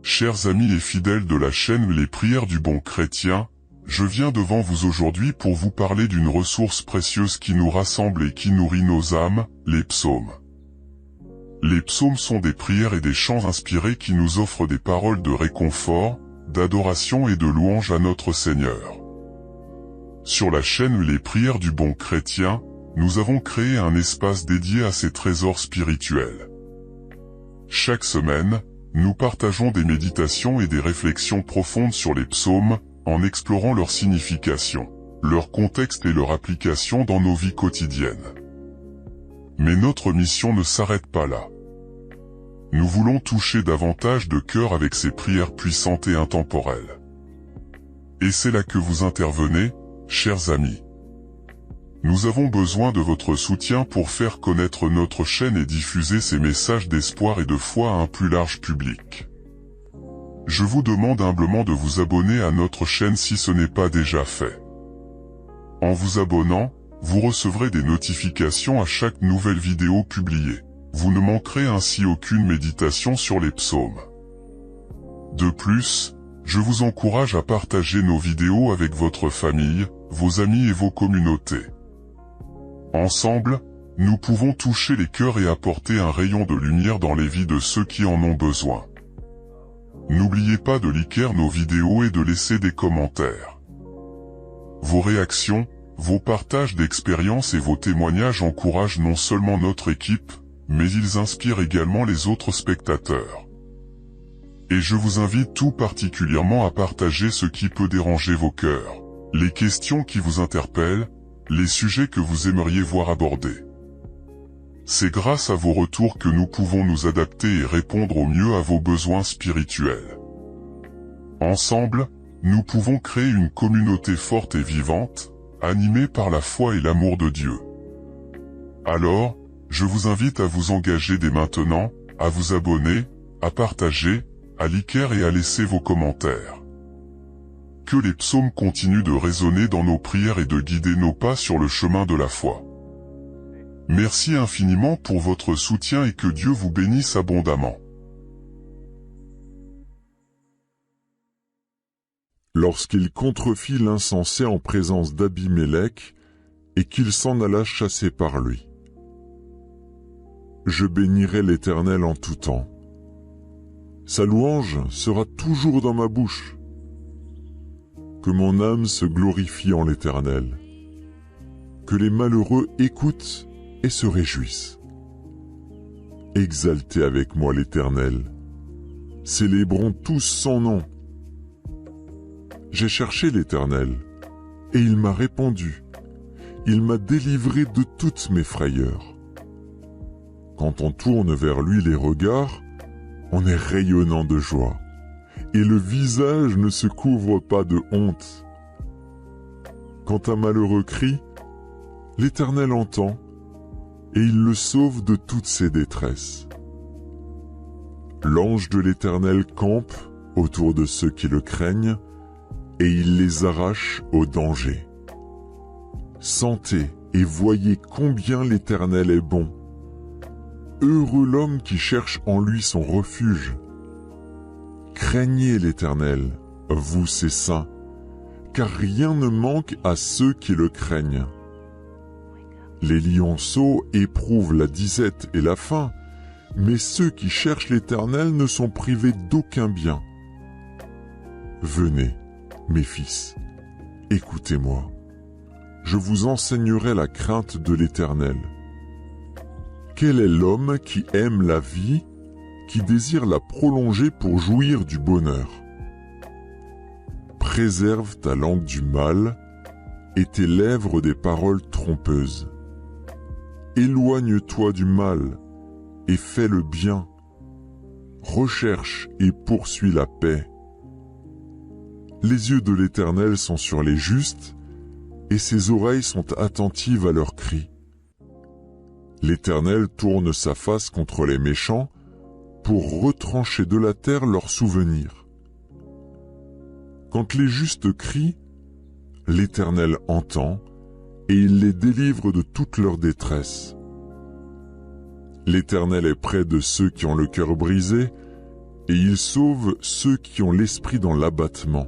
Chers amis et fidèles de la chaîne Les Prières du Bon Chrétien, je viens devant vous aujourd'hui pour vous parler d'une ressource précieuse qui nous rassemble et qui nourrit nos âmes, les psaumes. Les psaumes sont des prières et des chants inspirés qui nous offrent des paroles de réconfort, d'adoration et de louange à notre Seigneur. Sur la chaîne Les Prières du Bon Chrétien, nous avons créé un espace dédié à ces trésors spirituels. Chaque semaine, nous partageons des méditations et des réflexions profondes sur les psaumes, en explorant leur signification, leur contexte et leur application dans nos vies quotidiennes. Mais notre mission ne s'arrête pas là. Nous voulons toucher davantage de cœur avec ces prières puissantes et intemporelles. Et c'est là que vous intervenez, chers amis. Nous avons besoin de votre soutien pour faire connaître notre chaîne et diffuser ces messages d'espoir et de foi à un plus large public. Je vous demande humblement de vous abonner à notre chaîne si ce n'est pas déjà fait. En vous abonnant, vous recevrez des notifications à chaque nouvelle vidéo publiée. Vous ne manquerez ainsi aucune méditation sur les psaumes. De plus, je vous encourage à partager nos vidéos avec votre famille, vos amis et vos communautés. Ensemble, nous pouvons toucher les cœurs et apporter un rayon de lumière dans les vies de ceux qui en ont besoin. N'oubliez pas de liker nos vidéos et de laisser des commentaires. Vos réactions, vos partages d'expériences et vos témoignages encouragent non seulement notre équipe, mais ils inspirent également les autres spectateurs. Et je vous invite tout particulièrement à partager ce qui peut déranger vos cœurs, les questions qui vous interpellent, les sujets que vous aimeriez voir abordés. C'est grâce à vos retours que nous pouvons nous adapter et répondre au mieux à vos besoins spirituels. Ensemble, nous pouvons créer une communauté forte et vivante, animée par la foi et l'amour de Dieu. Alors, je vous invite à vous engager dès maintenant, à vous abonner, à partager, à liker et à laisser vos commentaires. Que les psaumes continuent de résonner dans nos prières et de guider nos pas sur le chemin de la foi. Merci infiniment pour votre soutien et que Dieu vous bénisse abondamment. Lorsqu'il contrefit l'insensé en présence d'Abimélec, et qu'il s'en alla chasser par lui. Je bénirai l'Éternel en tout temps. Sa louange sera toujours dans ma bouche. Que mon âme se glorifie en l'Éternel. Que les malheureux écoutent et se réjouissent. Exaltez avec moi l'Éternel. Célébrons tous son nom. J'ai cherché l'Éternel, et il m'a répondu. Il m'a délivré de toutes mes frayeurs. Quand on tourne vers lui les regards, on est rayonnant de joie, et le visage ne se couvre pas de honte. Quand un malheureux crie, l'Éternel entend, et il le sauve de toutes ses détresses. L'ange de l'Éternel campe autour de ceux qui le craignent, et il les arrache au danger. Sentez et voyez combien l'Éternel est bon. Heureux l'homme qui cherche en lui son refuge. Craignez l'Éternel, vous ses saints, car rien ne manque à ceux qui le craignent. Les lionceaux éprouvent la disette et la faim, mais ceux qui cherchent l'Éternel ne sont privés d'aucun bien. Venez, mes fils, écoutez-moi. Je vous enseignerai la crainte de l'Éternel. Quel est l'homme qui aime la vie, qui désire la prolonger pour jouir du bonheur? Préserve ta langue du mal et tes lèvres des paroles trompeuses. Éloigne-toi du mal et fais le bien. Recherche et poursuis la paix. Les yeux de l'Éternel sont sur les justes, et ses oreilles sont attentives à leurs cris. L'Éternel tourne sa face contre les méchants pour retrancher de la terre leurs souvenirs. Quand les justes crient, l'Éternel entend et il les délivre de toute leur détresse. L'Éternel est près de ceux qui ont le cœur brisé et il sauve ceux qui ont l'esprit dans l'abattement.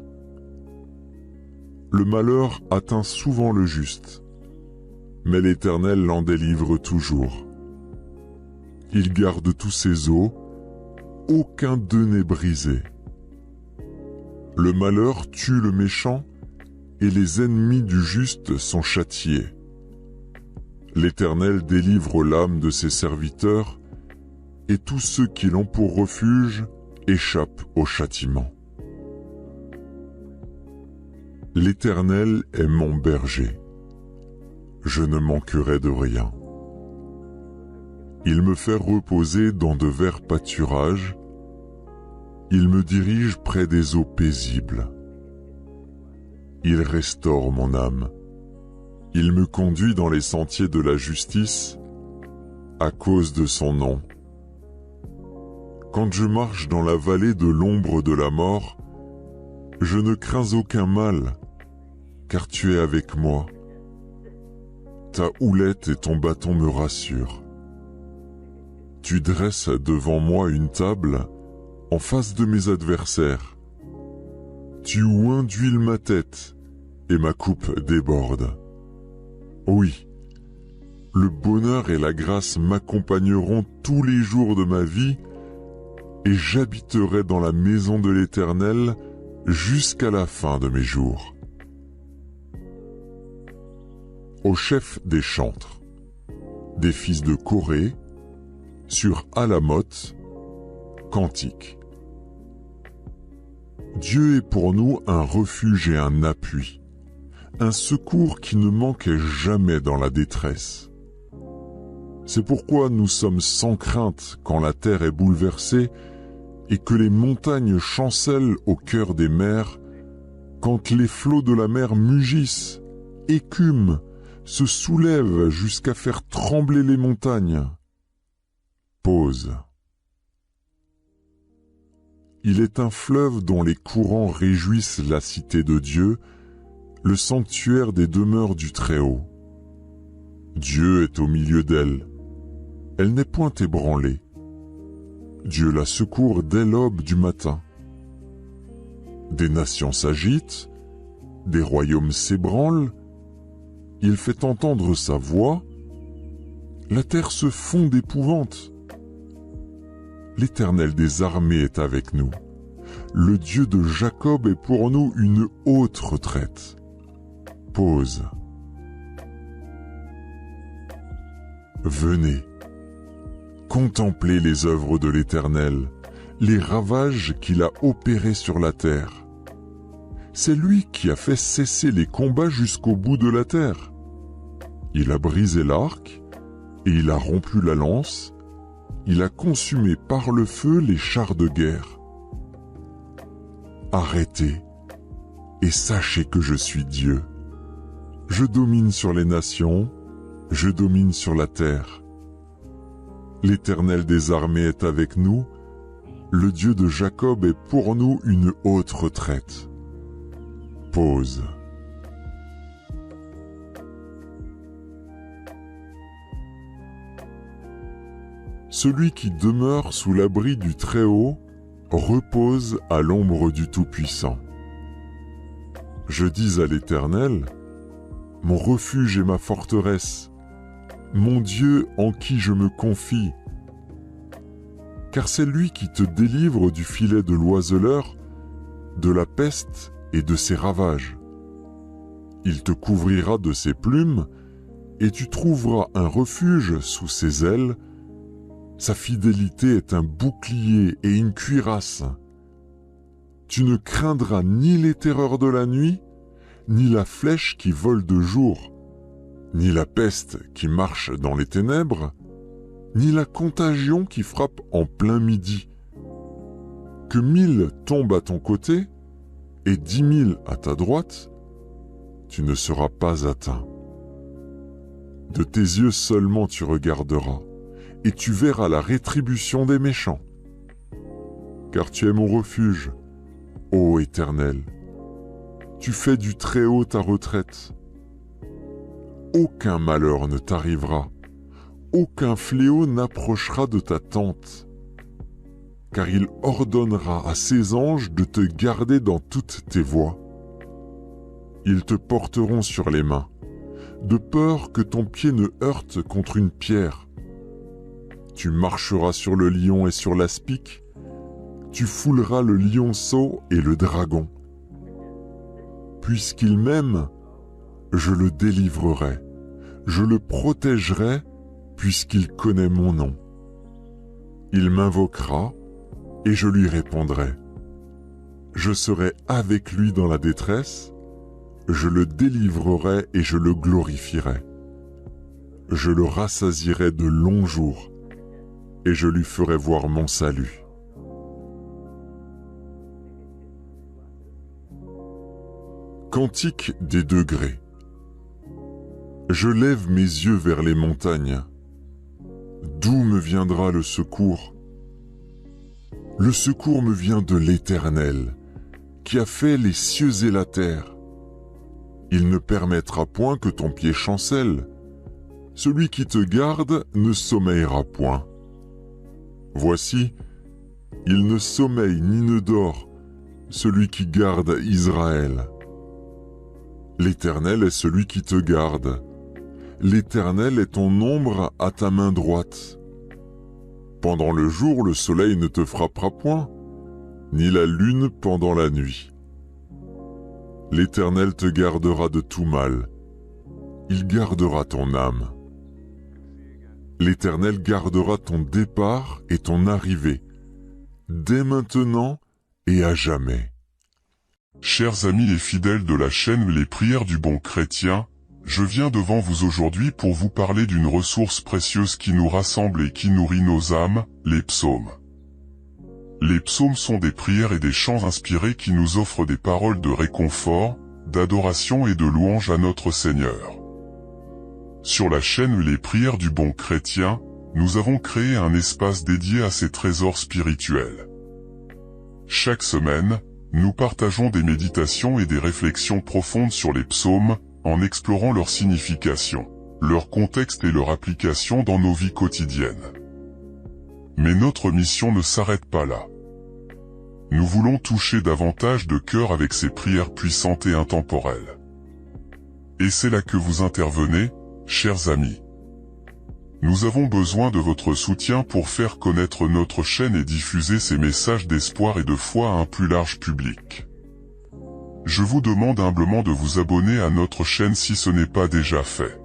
Le malheur atteint souvent le juste, mais l'Éternel l'en délivre toujours. Il garde tous ses os, aucun d'eux n'est brisé. Le malheur tue le méchant, et les ennemis du juste sont châtiés. L'Éternel délivre l'âme de ses serviteurs, et tous ceux qui l'ont pour refuge échappent au châtiment. L'Éternel est mon berger. Je ne manquerai de rien. Il me fait reposer dans de verts pâturages. Il me dirige près des eaux paisibles. Il restaure mon âme. Il me conduit dans les sentiers de la justice à cause de son nom. Quand je marche dans la vallée de l'ombre de la mort, je ne crains aucun mal, car tu es avec moi. Ta houlette et ton bâton me rassurent. Tu dresses devant moi une table en face de mes adversaires. Tu oins d'huile ma tête et ma coupe déborde. Oui, le bonheur et la grâce m'accompagneront tous les jours de ma vie et j'habiterai dans la maison de l'Éternel jusqu'à la fin de mes jours. Au chef des chantres, des fils de Corée, sur Alamoth, cantique. Dieu est pour nous un refuge et un appui, un secours qui ne manquait jamais dans la détresse. C'est pourquoi nous sommes sans crainte quand la terre est bouleversée et que les montagnes chancellent au cœur des mers, quand les flots de la mer mugissent, écument, se soulèvent jusqu'à faire trembler les montagnes. Pause. Il est un fleuve dont les courants réjouissent la cité de Dieu, le sanctuaire des demeures du Très-Haut. Dieu est au milieu d'elle. Elle n'est point ébranlée. Dieu la secourt dès l'aube du matin. Des nations s'agitent, des royaumes s'ébranlent, il fait entendre sa voix, la terre se fond d'épouvante. L'Éternel des armées est avec nous. Le Dieu de Jacob est pour nous une haute retraite. Pause. Venez, contemplez les œuvres de l'Éternel, les ravages qu'il a opérés sur la terre. C'est lui qui a fait cesser les combats jusqu'au bout de la terre. Il a brisé l'arc et il a rompu la lance. Il a consumé par le feu les chars de guerre. Arrêtez et sachez que je suis Dieu. Je domine sur les nations, je domine sur la terre. L'Éternel des armées est avec nous, le Dieu de Jacob est pour nous une haute retraite. Pause. Celui qui demeure sous l'abri du Très-Haut repose à l'ombre du Tout-Puissant. Je dis à l'Éternel, mon refuge et ma forteresse, mon Dieu en qui je me confie. Car c'est lui qui te délivre du filet de l'oiseleur, de la peste et de ses ravages. Il te couvrira de ses plumes, et tu trouveras un refuge sous ses ailes. Sa fidélité est un bouclier et une cuirasse. Tu ne craindras ni les terreurs de la nuit, ni la flèche qui vole de jour, ni la peste qui marche dans les ténèbres, ni la contagion qui frappe en plein midi. Que 1000 tombent à ton côté et 10 000 à ta droite, tu ne seras pas atteint. De tes yeux seulement tu regarderas, et tu verras la rétribution des méchants. Car tu es mon refuge, ô Éternel. Tu fais du Très-Haut ta retraite. Aucun malheur ne t'arrivera, aucun fléau n'approchera de ta tente. car il ordonnera à ses anges de te garder dans toutes tes voies. Ils te porteront sur les mains, de peur que ton pied ne heurte contre une pierre. Tu marcheras sur le lion et sur l'aspic, tu fouleras le lionceau et le dragon. Puisqu'il m'aime, je le délivrerai, je le protégerai, puisqu'il connaît mon nom. Il m'invoquera, et je lui répondrai. Je serai avec lui dans la détresse, je le délivrerai et je le glorifierai. Je le rassasierai de longs jours, et je lui ferai voir mon salut. Cantique des degrés. Je lève mes yeux vers les montagnes. D'où me viendra le secours? Le secours me vient de l'Éternel, qui a fait les cieux et la terre. Il ne permettra point que ton pied chancelle. Celui qui te garde ne sommeillera point. Voici, il ne sommeille ni ne dort, celui qui garde Israël. L'Éternel est celui qui te garde. L'Éternel est ton ombre à ta main droite. Pendant le jour, le soleil ne te frappera point, ni la lune pendant la nuit. L'Éternel te gardera de tout mal. Il gardera ton âme. L'Éternel gardera ton départ et ton arrivée, dès maintenant et à jamais. Chers amis et fidèles de la chaîne Les Prières du Bon Chrétien, je viens devant vous aujourd'hui pour vous parler d'une ressource précieuse qui nous rassemble et qui nourrit nos âmes, les psaumes. Les psaumes sont des prières et des chants inspirés qui nous offrent des paroles de réconfort, d'adoration et de louange à notre Seigneur. Sur la chaîne Les Prières du Bon Chrétien, nous avons créé un espace dédié à ces trésors spirituels. Chaque semaine, nous partageons des méditations et des réflexions profondes sur les psaumes, en explorant leur signification, leur contexte et leur application dans nos vies quotidiennes. Mais notre mission ne s'arrête pas là. Nous voulons toucher davantage de cœur avec ces prières puissantes et intemporelles. Et c'est là que vous intervenez, chers amis. Nous avons besoin de votre soutien pour faire connaître notre chaîne et diffuser ces messages d'espoir et de foi à un plus large public. Je vous demande humblement de vous abonner à notre chaîne si ce n'est pas déjà fait.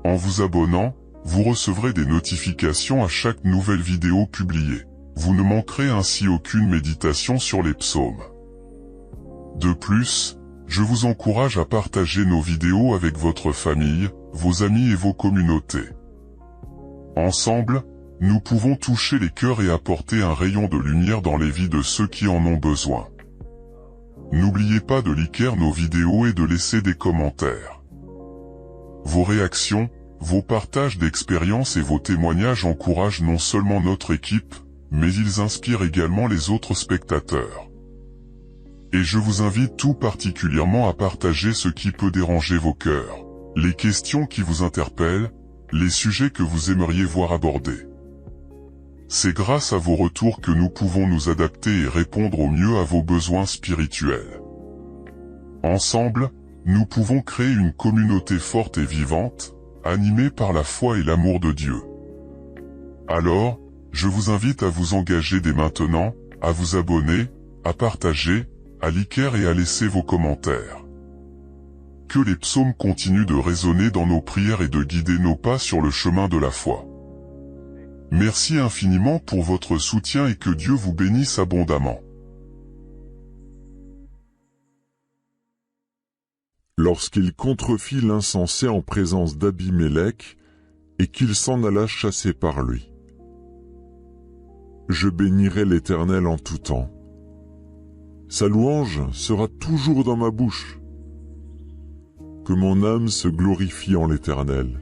En vous abonnant, vous recevrez des notifications à chaque nouvelle vidéo publiée. Vous ne manquerez ainsi aucune méditation sur les psaumes. De plus, je vous encourage à partager nos vidéos avec votre famille, vos amis et vos communautés. Ensemble, nous pouvons toucher les cœurs et apporter un rayon de lumière dans les vies de ceux qui en ont besoin. N'oubliez pas de liker nos vidéos et de laisser des commentaires. Vos réactions, vos partages d'expériences et vos témoignages encouragent non seulement notre équipe, mais ils inspirent également les autres spectateurs. Et je vous invite tout particulièrement à partager ce qui peut déranger vos cœurs, les questions qui vous interpellent, les sujets que vous aimeriez voir abordés. C'est grâce à vos retours que nous pouvons nous adapter et répondre au mieux à vos besoins spirituels. Ensemble, nous pouvons créer une communauté forte et vivante, animée par la foi et l'amour de Dieu. Alors, je vous invite à vous engager dès maintenant, à vous abonner, à partager, à liker et à laisser vos commentaires. Que les psaumes continuent de résonner dans nos prières et de guider nos pas sur le chemin de la foi. Merci infiniment pour votre soutien et que Dieu vous bénisse abondamment. Lorsqu'il contrefit l'insensé en présence d'Abimélec, et qu'il s'en alla chasser par lui. Je bénirai l'Éternel en tout temps. Sa louange sera toujours dans ma bouche. Que mon âme se glorifie en l'Éternel.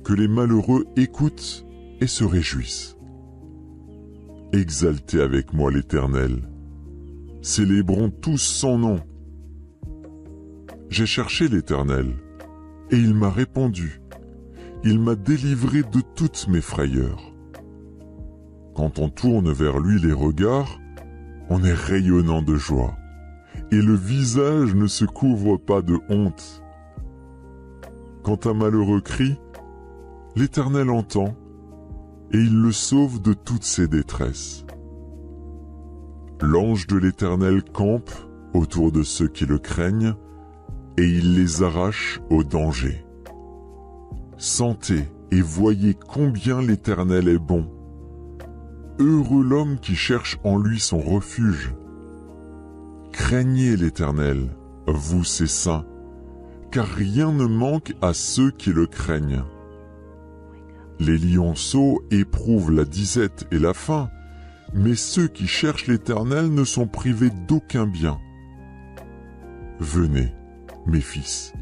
Que les malheureux écoutent et se réjouissent. Exaltez avec moi l'Éternel. Célébrons tous son nom. J'ai cherché l'Éternel, et il m'a répondu. Il m'a délivré de toutes mes frayeurs. quand on tourne vers lui les regards, on est rayonnant de joie, et le visage ne se couvre pas de honte. Quand un malheureux crie, l'Éternel entend, et il le sauve de toutes ses détresses. L'ange de l'Éternel campe autour de ceux qui le craignent, et il les arrache au danger. Sentez et voyez combien l'Éternel est bon. Heureux l'homme qui cherche en lui son refuge. Craignez l'Éternel, vous ses saints, car rien ne manque à ceux qui le craignent. Les lionceaux éprouvent la disette et la faim, mais ceux qui cherchent l'Éternel ne sont privés d'aucun bien. Venez, mes fils,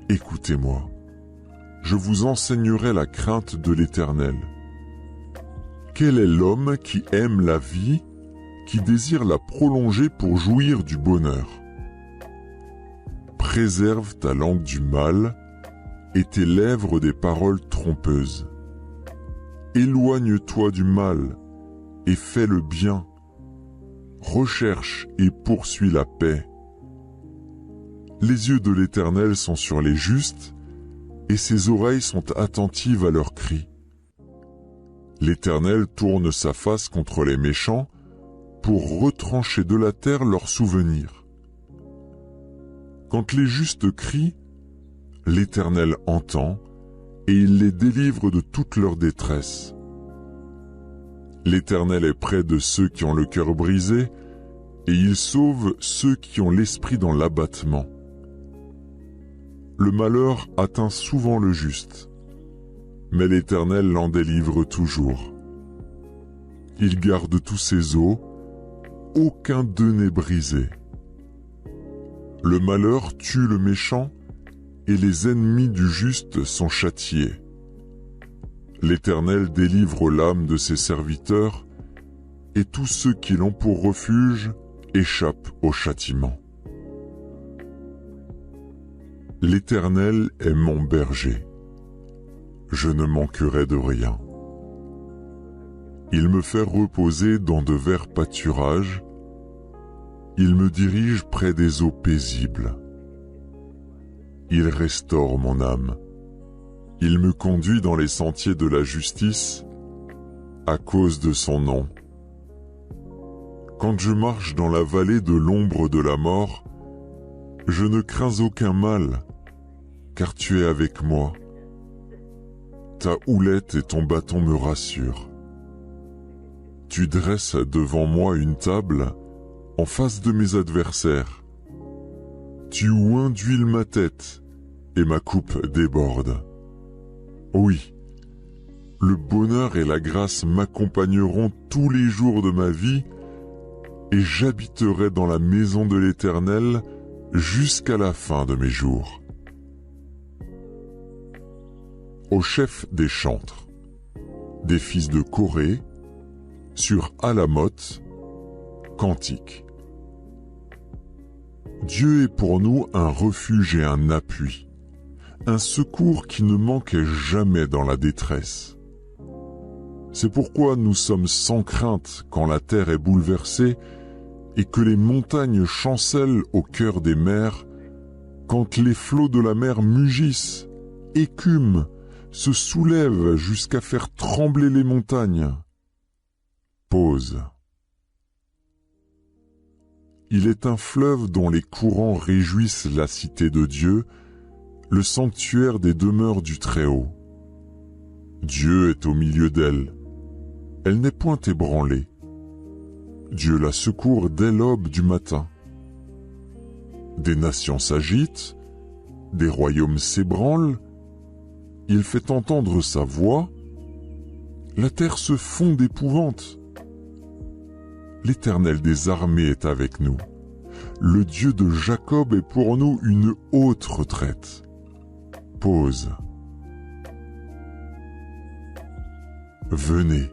écoutez-moi. Je vous enseignerai la crainte de l'Éternel. Quel est l'homme qui aime la vie, qui désire la prolonger pour jouir du bonheur? Préserve ta langue du mal et tes lèvres des paroles trompeuses. Éloigne-toi du mal et fais le bien. Recherche et poursuis la paix. Les yeux de l'Éternel sont sur les justes, et ses oreilles sont attentives à leurs cris. L'Éternel tourne sa face contre les méchants pour retrancher de la terre leurs souvenirs. Quand les justes crient, l'Éternel entend et il les délivre de toute leur détresse. L'Éternel est près de ceux qui ont le cœur brisé et il sauve ceux qui ont l'esprit dans l'abattement. Le malheur atteint souvent le juste, mais l'Éternel l'en délivre toujours. Il garde tous ses os, aucun d'eux n'est brisé. Le malheur tue le méchant, et les ennemis du juste sont châtiés. L'Éternel délivre l'âme de ses serviteurs, et tous ceux qui l'ont pour refuge échappent au châtiment. L'Éternel est mon berger. Je ne manquerai de rien. Il me fait reposer dans de verts pâturages. Il me dirige près des eaux paisibles. Il restaure mon âme. Il me conduit dans les sentiers de la justice à cause de son nom. Quand je marche dans la vallée de l'ombre de la mort, je ne crains aucun mal, car tu es avec moi. Ta houlette et ton bâton me rassurent. Tu dresses devant moi une table en face de mes adversaires. Tu oins d'huile ma tête et ma coupe déborde. Oui, le bonheur et la grâce m'accompagneront tous les jours de ma vie et j'habiterai dans la maison de l'Éternel jusqu'à la fin de mes jours. Au chef des chantres, des fils de Corée, sur Alamoth, cantique. Dieu est pour nous un refuge et un appui, un secours qui ne manque jamais dans la détresse. C'est pourquoi nous sommes sans crainte quand la terre est bouleversée et que les montagnes chancellent au cœur des mers, quand les flots de la mer mugissent, écument, se soulèvent jusqu'à faire trembler les montagnes. Pause. Il est un fleuve dont les courants réjouissent la cité de Dieu, le sanctuaire des demeures du Très-Haut. Dieu est au milieu d'elle. Elle n'est point ébranlée. Dieu la secourt dès l'aube du matin. Des nations s'agitent, des royaumes s'ébranlent, il fait entendre sa voix, la terre se fond d'épouvante. L'Éternel des armées est avec nous. Le Dieu de Jacob est pour nous une haute retraite. Pause. Venez,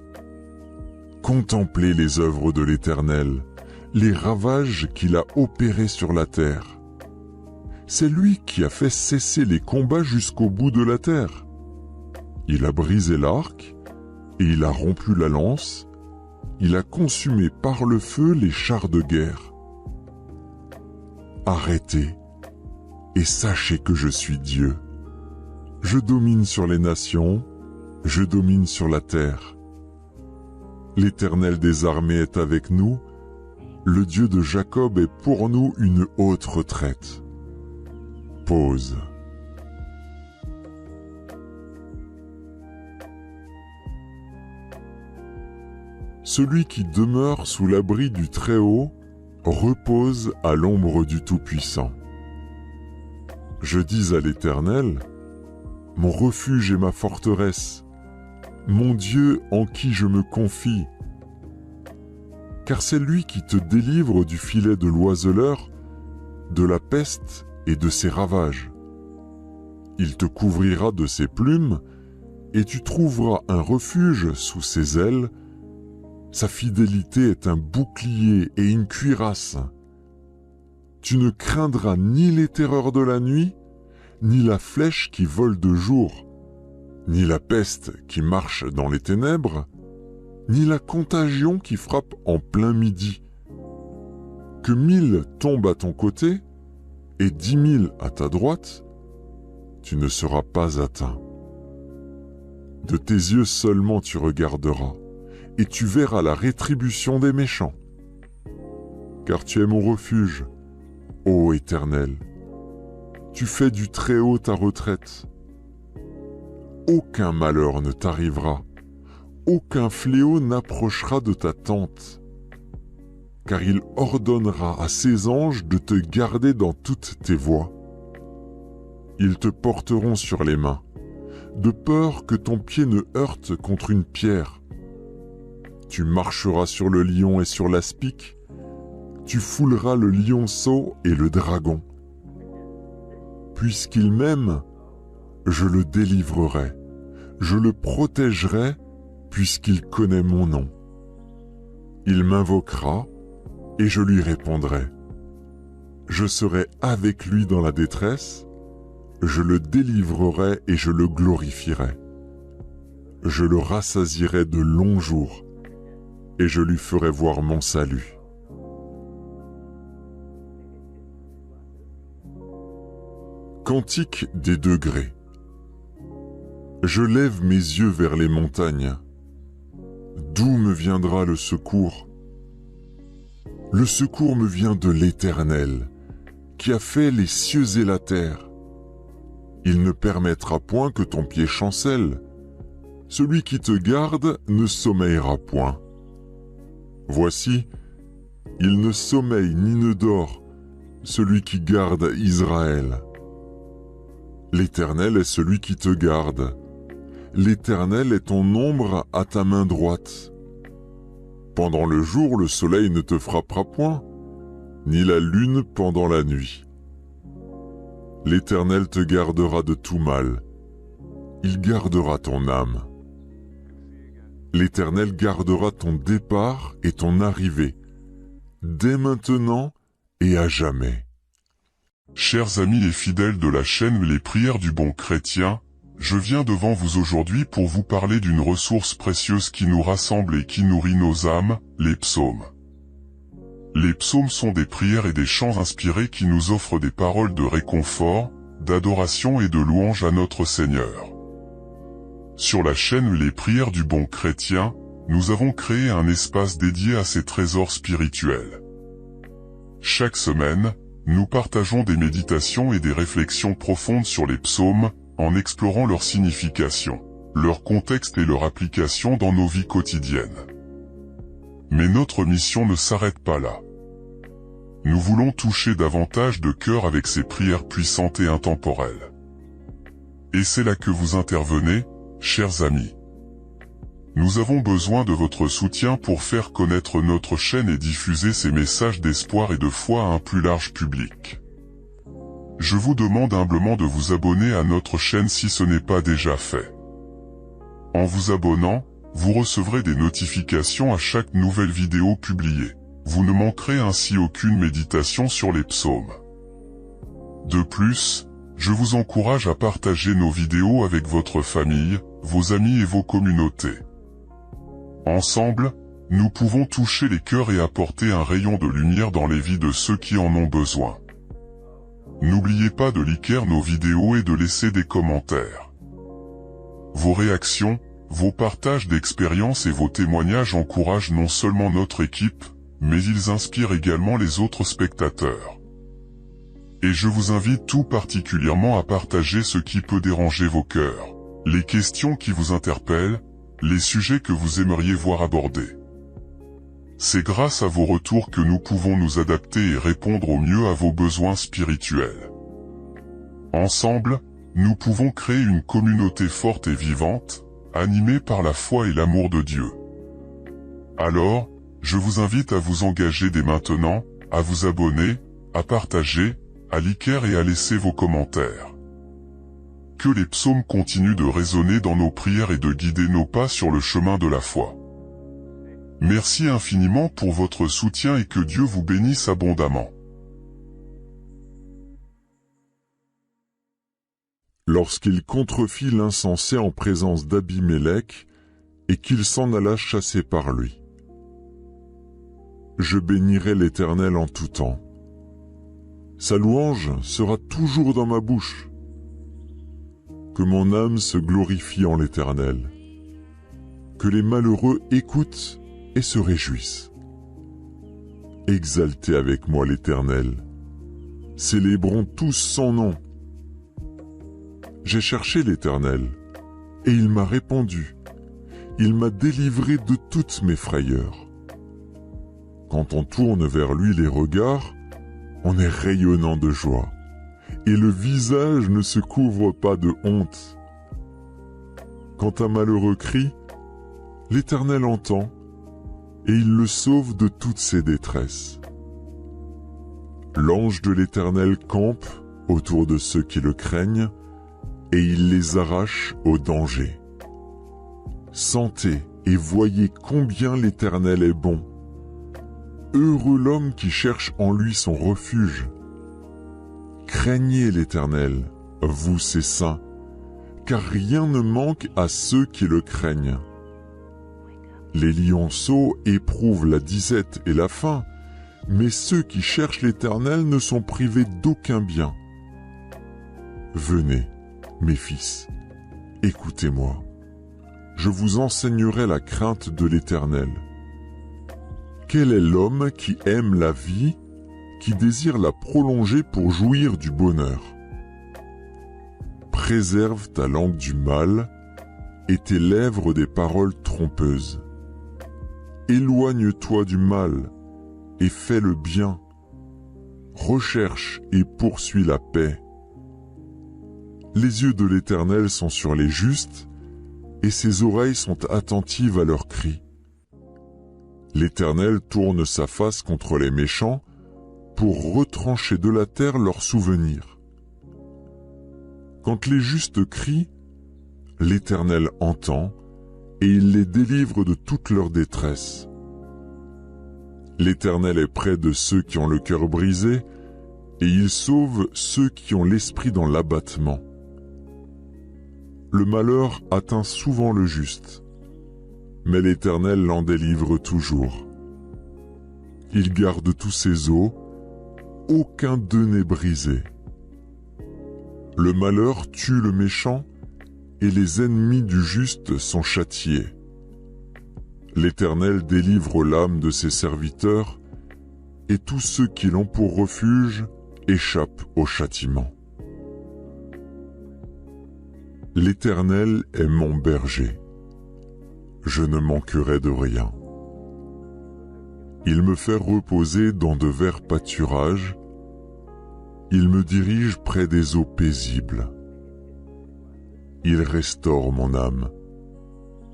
contemplez les œuvres de l'Éternel, les ravages qu'il a opérés sur la terre. C'est lui qui a fait cesser les combats jusqu'au bout de la terre. Il a brisé l'arc, et il a rompu la lance, il a consumé par le feu les chars de guerre. Arrêtez et sachez que je suis Dieu. Je domine sur les nations, je domine sur la terre. L'Éternel des armées est avec nous, le Dieu de Jacob est pour nous une haute retraite. Pause. Celui qui demeure sous l'abri du Très-Haut repose à l'ombre du Tout-Puissant. Je dis à l'Éternel, mon refuge et ma forteresse, mon Dieu en qui je me confie. Car c'est lui qui te délivre du filet de l'oiseleur, de la peste et de ses ravages. Il te couvrira de ses plumes, et tu trouveras un refuge sous ses ailes. Sa fidélité est un bouclier et une cuirasse. Tu ne craindras ni les terreurs de la nuit, ni la flèche qui vole de jour, ni la peste qui marche dans les ténèbres, ni la contagion qui frappe en plein midi. Que 1000 tombent à ton côté et 10 000 à ta droite, tu ne seras pas atteint. De tes yeux seulement tu regarderas, et tu verras la rétribution des méchants. Car tu es mon refuge, ô Éternel. Tu fais du Très-Haut ta retraite. Aucun malheur ne t'arrivera, aucun fléau n'approchera de ta tente, car il ordonnera à ses anges de te garder dans toutes tes voies. Ils te porteront sur les mains, de peur que ton pied ne heurte contre une pierre. Tu marcheras sur le lion et sur l'aspic, tu fouleras le lionceau et le dragon. Puisqu'il m'aime, je le délivrerai, je le protégerai, puisqu'il connaît mon nom. Il m'invoquera, et je lui répondrai. Je serai avec lui dans la détresse, je le délivrerai et je le glorifierai. Je le rassasierai de longs jours, et je lui ferai voir mon salut. Cantique des degrés. Je lève mes yeux vers les montagnes. D'où me viendra le secours? Le secours me vient de l'Éternel, qui a fait les cieux et la terre. Il ne permettra point que ton pied chancelle. Celui qui te garde ne sommeillera point. Voici, il ne sommeille ni ne dort, celui qui garde Israël. L'Éternel est celui qui te garde. L'Éternel est ton ombre à ta main droite. Pendant le jour, le soleil ne te frappera point, ni la lune pendant la nuit. L'Éternel te gardera de tout mal. Il gardera ton âme. L'Éternel gardera ton départ et ton arrivée, dès maintenant et à jamais. Chers amis et fidèles de la chaîne Les Prières du Bon Chrétien, je viens devant vous aujourd'hui pour vous parler d'une ressource précieuse qui nous rassemble et qui nourrit nos âmes, les psaumes. Les psaumes sont des prières et des chants inspirés qui nous offrent des paroles de réconfort, d'adoration et de louange à notre Seigneur. Sur la chaîne Les Prières du Bon Chrétien, nous avons créé un espace dédié à ces trésors spirituels. Chaque semaine, nous partageons des méditations et des réflexions profondes sur les psaumes, en explorant leur signification, leur contexte et leur application dans nos vies quotidiennes. Mais notre mission ne s'arrête pas là. Nous voulons toucher davantage de cœur avec ces prières puissantes et intemporelles. Et c'est là que vous intervenez, chers amis. Nous avons besoin de votre soutien pour faire connaître notre chaîne et diffuser ces messages d'espoir et de foi à un plus large public. Je vous demande humblement de vous abonner à notre chaîne si ce n'est pas déjà fait. En vous abonnant, vous recevrez des notifications à chaque nouvelle vidéo publiée. Vous ne manquerez ainsi aucune méditation sur les psaumes. De plus, je vous encourage à partager nos vidéos avec votre famille, vos amis et vos communautés. Ensemble, nous pouvons toucher les cœurs et apporter un rayon de lumière dans les vies de ceux qui en ont besoin. N'oubliez pas de liker nos vidéos et de laisser des commentaires. Vos réactions, vos partages d'expériences et vos témoignages encouragent non seulement notre équipe, mais ils inspirent également les autres spectateurs. Et je vous invite tout particulièrement à partager ce qui peut déranger vos cœurs, les questions qui vous interpellent, les sujets que vous aimeriez voir abordés. C'est grâce à vos retours que nous pouvons nous adapter et répondre au mieux à vos besoins spirituels. Ensemble, nous pouvons créer une communauté forte et vivante, animée par la foi et l'amour de Dieu. Alors, je vous invite à vous engager dès maintenant, à vous abonner, à partager, à liker et à laisser vos commentaires. Que les psaumes continuent de résonner dans nos prières et de guider nos pas sur le chemin de la foi. Merci infiniment pour votre soutien et que Dieu vous bénisse abondamment. Lorsqu'il contrefit l'insensé en présence d'Abimélec, et qu'il s'en alla chasser par lui. Je bénirai l'Éternel en tout temps. Sa louange sera toujours dans ma bouche. Que mon âme se glorifie en l'Éternel. Que les malheureux écoutent et se réjouissent. Exaltez avec moi l'Éternel. Célébrons tous son nom. J'ai cherché l'Éternel, et il m'a répondu. Il m'a délivré de toutes mes frayeurs. Quand on tourne vers lui les regards, on est rayonnant de joie, et le visage ne se couvre pas de honte. Quand un malheureux crie, l'Éternel entend, et il le sauve de toutes ses détresses. L'ange de l'Éternel campe autour de ceux qui le craignent, et il les arrache au danger. Sentez et voyez combien l'Éternel est bon. Heureux l'homme qui cherche en lui son refuge. Craignez l'Éternel, vous ses saints, car rien ne manque à ceux qui le craignent. Les lionceaux éprouvent la disette et la faim, mais ceux qui cherchent l'Éternel ne sont privés d'aucun bien. Venez, mes fils, écoutez-moi. Je vous enseignerai la crainte de l'Éternel. Quel est l'homme qui aime la vie, qui désire la prolonger pour jouir du bonheur? Préserve ta langue du mal et tes lèvres des paroles trompeuses. Éloigne-toi du mal et fais le bien. Recherche et poursuis la paix. Les yeux de l'Éternel sont sur les justes, et ses oreilles sont attentives à leurs cris. L'Éternel tourne sa face contre les méchants, pour retrancher de la terre leurs souvenirs. Quand les justes crient, l'Éternel entend, et il les délivre de toute leur détresse. L'Éternel est près de ceux qui ont le cœur brisé, et il sauve ceux qui ont l'esprit dans l'abattement. Le malheur atteint souvent le juste, mais l'Éternel l'en délivre toujours. Il garde tous ses os, aucun d'eux n'est brisé. Le malheur tue le méchant, et les ennemis du juste sont châtiés. L'Éternel délivre l'âme de ses serviteurs, et tous ceux qui l'ont pour refuge échappent au châtiment. L'Éternel est mon berger. Je ne manquerai de rien. Il me fait reposer dans de verts pâturages. Il me dirige près des eaux paisibles. Il restaure mon âme.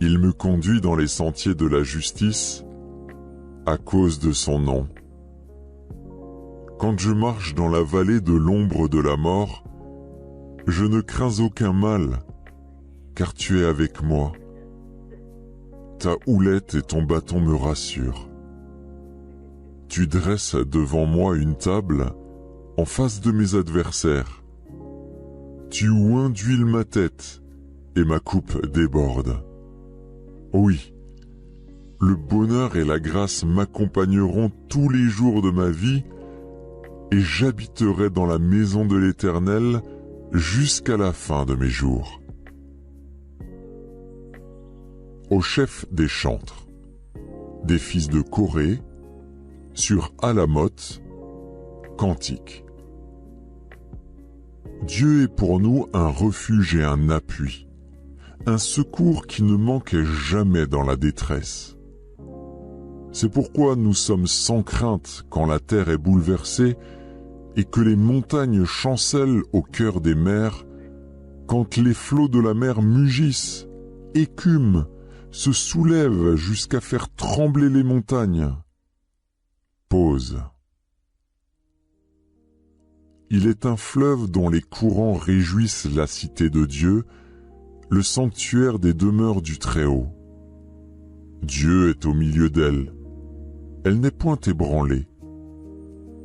Il me conduit dans les sentiers de la justice à cause de son nom. Quand je marche dans la vallée de l'ombre de la mort, je ne crains aucun mal, car tu es avec moi. Ta houlette et ton bâton me rassurent. Tu dresses devant moi une table en face de mes adversaires. Tu oins d'huile ma tête et ma coupe déborde. Oui, le bonheur et la grâce m'accompagneront tous les jours de ma vie, et j'habiterai dans la maison de l'Éternel jusqu'à la fin de mes jours. Au chef des chantres, des fils de Corée, sur Alamoth, cantique. Dieu est pour nous un refuge et un appui, un secours qui ne manquait jamais dans la détresse. C'est pourquoi nous sommes sans crainte quand la terre est bouleversée et que les montagnes chancellent au cœur des mers, quand les flots de la mer mugissent, écument, se soulèvent jusqu'à faire trembler les montagnes. Pause. Il est un fleuve dont les courants réjouissent la cité de Dieu, le sanctuaire des demeures du Très-Haut. Dieu est au milieu d'elle. Elle n'est point ébranlée.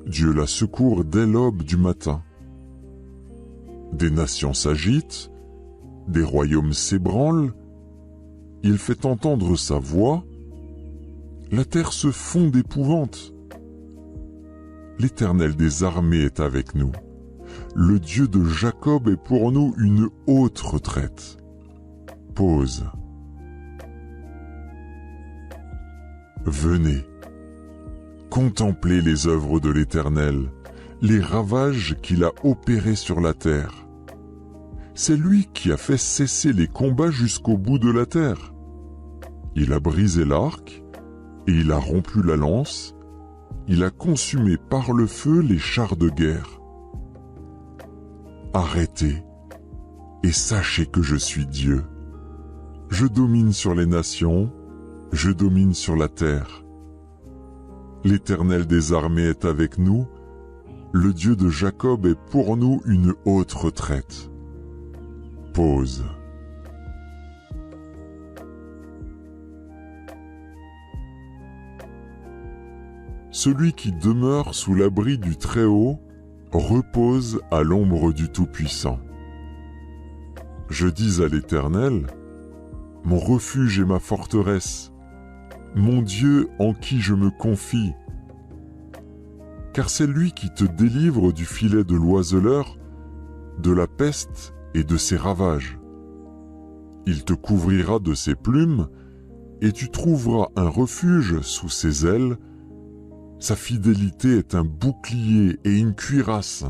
Dieu la secourt dès l'aube du matin. Des nations s'agitent, des royaumes s'ébranlent, il fait entendre sa voix, la terre se fond d'épouvante. L'Éternel des armées est avec nous. Le Dieu de Jacob est pour nous une haute retraite. Pause. Venez, contemplez les œuvres de l'Éternel, les ravages qu'il a opérés sur la terre. C'est lui qui a fait cesser les combats jusqu'au bout de la terre. Il a brisé l'arc et il a rompu la lance. Il a consumé par le feu les chars de guerre. Arrêtez et sachez que je suis Dieu. Je domine sur les nations, je domine sur la terre. L'Éternel des armées est avec nous, le Dieu de Jacob est pour nous une haute retraite. Pause. Celui qui demeure sous l'abri du Très-Haut repose à l'ombre du Tout-Puissant. Je dis à l'Éternel, mon refuge et ma forteresse, mon Dieu en qui je me confie. Car c'est lui qui te délivre du filet de l'oiseleur, de la peste et de ses ravages. Il te couvrira de ses plumes, et tu trouveras un refuge sous ses ailes. Sa fidélité est un bouclier et une cuirasse.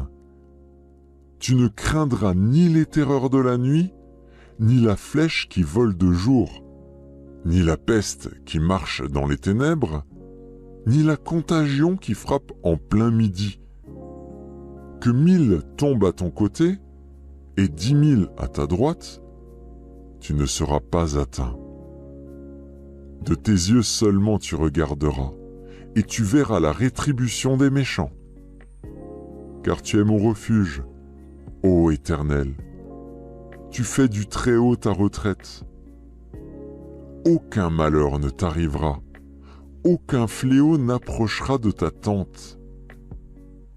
Tu ne craindras ni les terreurs de la nuit, ni la flèche qui vole de jour, ni la peste qui marche dans les ténèbres, ni la contagion qui frappe en plein midi. Que 1000 tombent à ton côté et 10 000 à ta droite, tu ne seras pas atteint. De tes yeux seulement tu regarderas, et tu verras la rétribution des méchants. Car tu es mon refuge, ô Éternel. Tu fais du Très-Haut ta retraite. Aucun malheur ne t'arrivera, aucun fléau n'approchera de ta tente,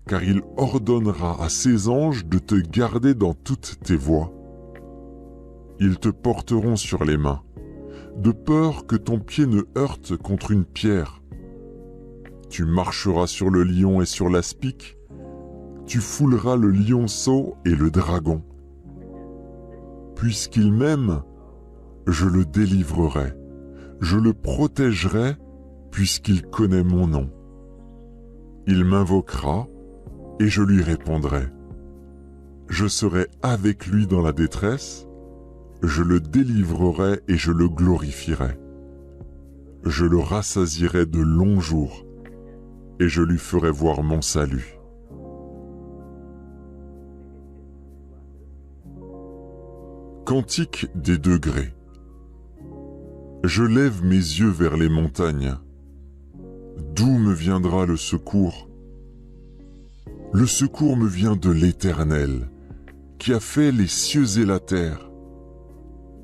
car il ordonnera à ses anges de te garder dans toutes tes voies. Ils te porteront sur les mains, de peur que ton pied ne heurte contre une pierre. Tu marcheras sur le lion et sur l'aspic, tu fouleras le lionceau et le dragon. Puisqu'il m'aime, je le délivrerai, je le protégerai, puisqu'il connaît mon nom. Il m'invoquera, et je lui répondrai. Je serai avec lui dans la détresse, je le délivrerai et je le glorifierai. Je le rassasierai de longs jours, et je lui ferai voir mon salut. Cantique des degrés. Je lève mes yeux vers les montagnes. D'où me viendra le secours? Le secours me vient de l'Éternel, qui a fait les cieux et la terre.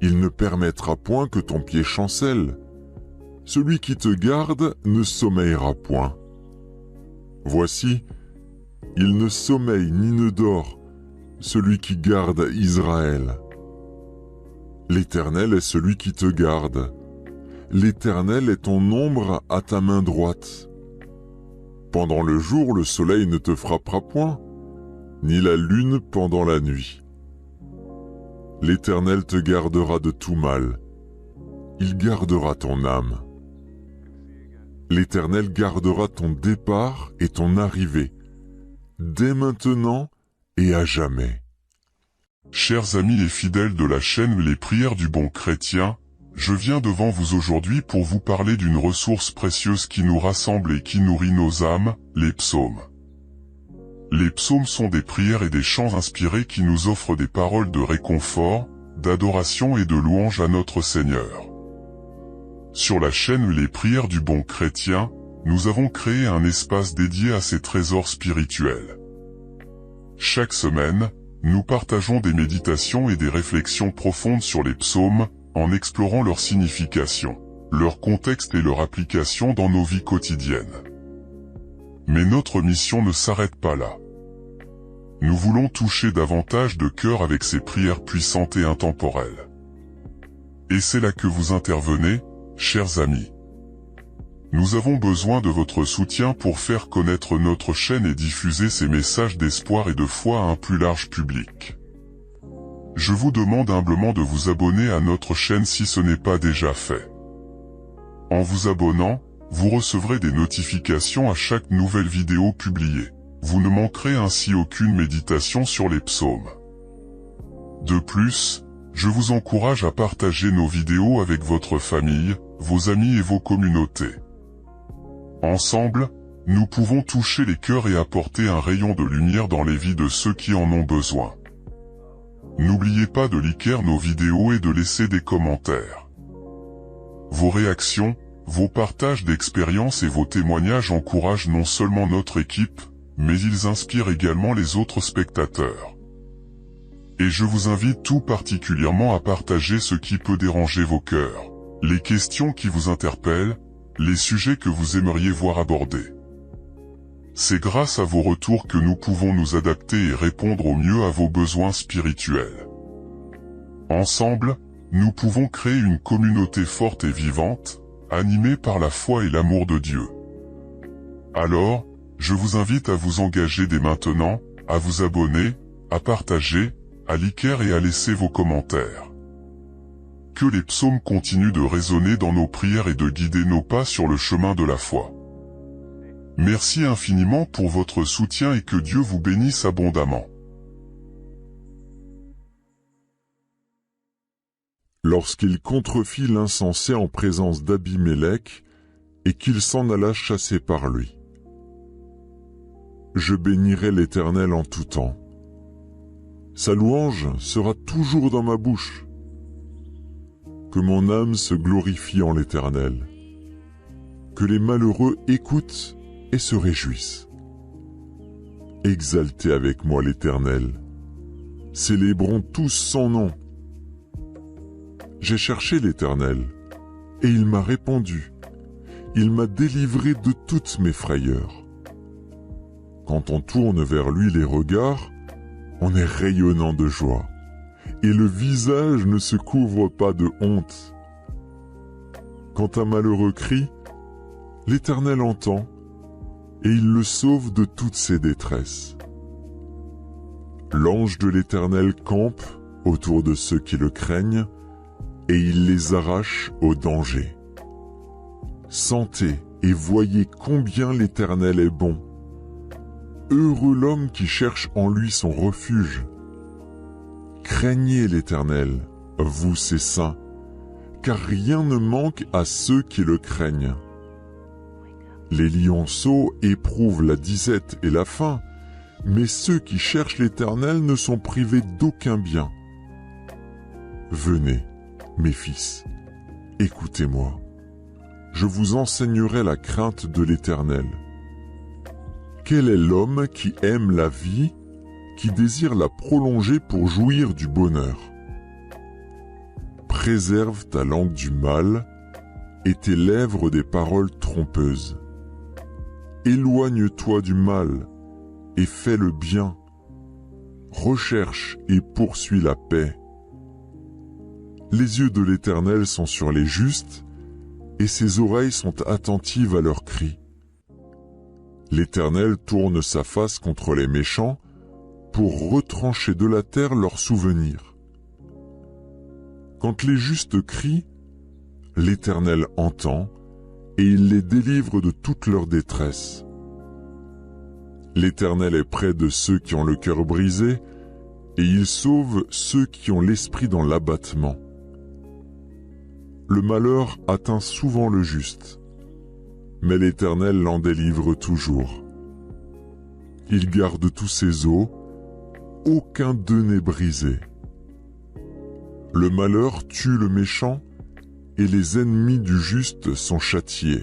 Il ne permettra point que ton pied chancelle. Celui qui te garde ne sommeillera point. Voici, il ne sommeille ni ne dort, celui qui garde Israël. L'Éternel est celui qui te garde. l'Éternel est ton ombre à ta main droite. Pendant le jour, le soleil ne te frappera point, ni la lune pendant la nuit. L'Éternel te gardera de tout mal. Il gardera ton âme. L'Éternel gardera ton départ et ton arrivée, dès maintenant et à jamais. Chers amis et fidèles de la chaîne Les Prières du Bon Chrétien, je viens devant vous aujourd'hui pour vous parler d'une ressource précieuse qui nous rassemble et qui nourrit nos âmes, les psaumes. Les psaumes sont des prières et des chants inspirés qui nous offrent des paroles de réconfort, d'adoration et de louange à notre Seigneur. Sur la chaîne Les Prières du Bon Chrétien, nous avons créé un espace dédié à ces trésors spirituels. Chaque semaine, nous partageons des méditations et des réflexions profondes sur les psaumes, en explorant leur signification, leur contexte et leur application dans nos vies quotidiennes. Mais notre mission ne s'arrête pas là. Nous voulons toucher davantage de cœur avec ces prières puissantes et intemporelles. Et c'est là que vous intervenez, chers amis. Nous avons besoin de votre soutien pour faire connaître notre chaîne et diffuser ces messages d'espoir et de foi à un plus large public. Je vous demande humblement de vous abonner à notre chaîne si ce n'est pas déjà fait. En vous abonnant, vous recevrez des notifications à chaque nouvelle vidéo publiée. Vous ne manquerez ainsi aucune méditation sur les psaumes. De plus, je vous encourage à partager nos vidéos avec votre famille, vos amis et vos communautés. Ensemble, nous pouvons toucher les cœurs et apporter un rayon de lumière dans les vies de ceux qui en ont besoin. N'oubliez pas de liker nos vidéos et de laisser des commentaires. Vos réactions, vos partages d'expériences et vos témoignages encouragent non seulement notre équipe, mais ils inspirent également les autres spectateurs. Et je vous invite tout particulièrement à partager ce qui peut déranger vos cœurs, les questions qui vous interpellent, les sujets que vous aimeriez voir abordés. C'est grâce à vos retours que nous pouvons nous adapter et répondre au mieux à vos besoins spirituels. Ensemble, nous pouvons créer une communauté forte et vivante, animée par la foi et l'amour de Dieu. Alors, je vous invite à vous engager dès maintenant, à vous abonner, à partager, à liker et à laisser vos commentaires. Que les psaumes continuent de résonner dans nos prières et de guider nos pas sur le chemin de la foi. Merci infiniment pour votre soutien et que Dieu vous bénisse abondamment. Lorsqu'il contrefit l'insensé en présence d'Abimélec, et qu'il s'en alla chasser par lui. Je bénirai l'Éternel en tout temps. Sa louange sera toujours dans ma bouche. Que mon âme se glorifie en l'Éternel. Que les malheureux écoutent et se réjouissent. Exaltez avec moi l'Éternel. Célébrons tous son nom. J'ai cherché l'Éternel, et il m'a répondu. Il m'a délivré de toutes mes frayeurs. Quand on tourne vers lui les regards, on est rayonnant de joie, et le visage ne se couvre pas de honte. Quand un malheureux crie, l'Éternel entend, et il le sauve de toutes ses détresses. L'ange de l'Éternel campe autour de ceux qui le craignent, et il les arrache au danger. Sentez et voyez combien l'Éternel est bon. Heureux l'homme qui cherche en lui son refuge. Craignez l'Éternel, vous ses saints, car rien ne manque à ceux qui le craignent. Les lionceaux éprouvent la disette et la faim, mais ceux qui cherchent l'Éternel ne sont privés d'aucun bien. Venez, mes fils, écoutez-moi. Je vous enseignerai la crainte de l'Éternel. Quel est l'homme qui aime la vie, qui désire la prolonger pour jouir du bonheur? Préserve ta langue du mal et tes lèvres des paroles trompeuses. Éloigne-toi du mal et fais le bien. Recherche et poursuis la paix. Les yeux de l'Éternel sont sur les justes, et ses oreilles sont attentives à leurs cris. L'Éternel tourne sa face contre les méchants pour retrancher de la terre leurs souvenirs. Quand les justes crient, l'Éternel entend et il les délivre de toute leur détresse. L'Éternel est près de ceux qui ont le cœur brisé et il sauve ceux qui ont l'esprit dans l'abattement. Le malheur atteint souvent le juste, mais l'Éternel l'en délivre toujours. Il garde tous ses os, aucun d'eux n'est brisé. Le malheur tue le méchant et les ennemis du juste sont châtiés.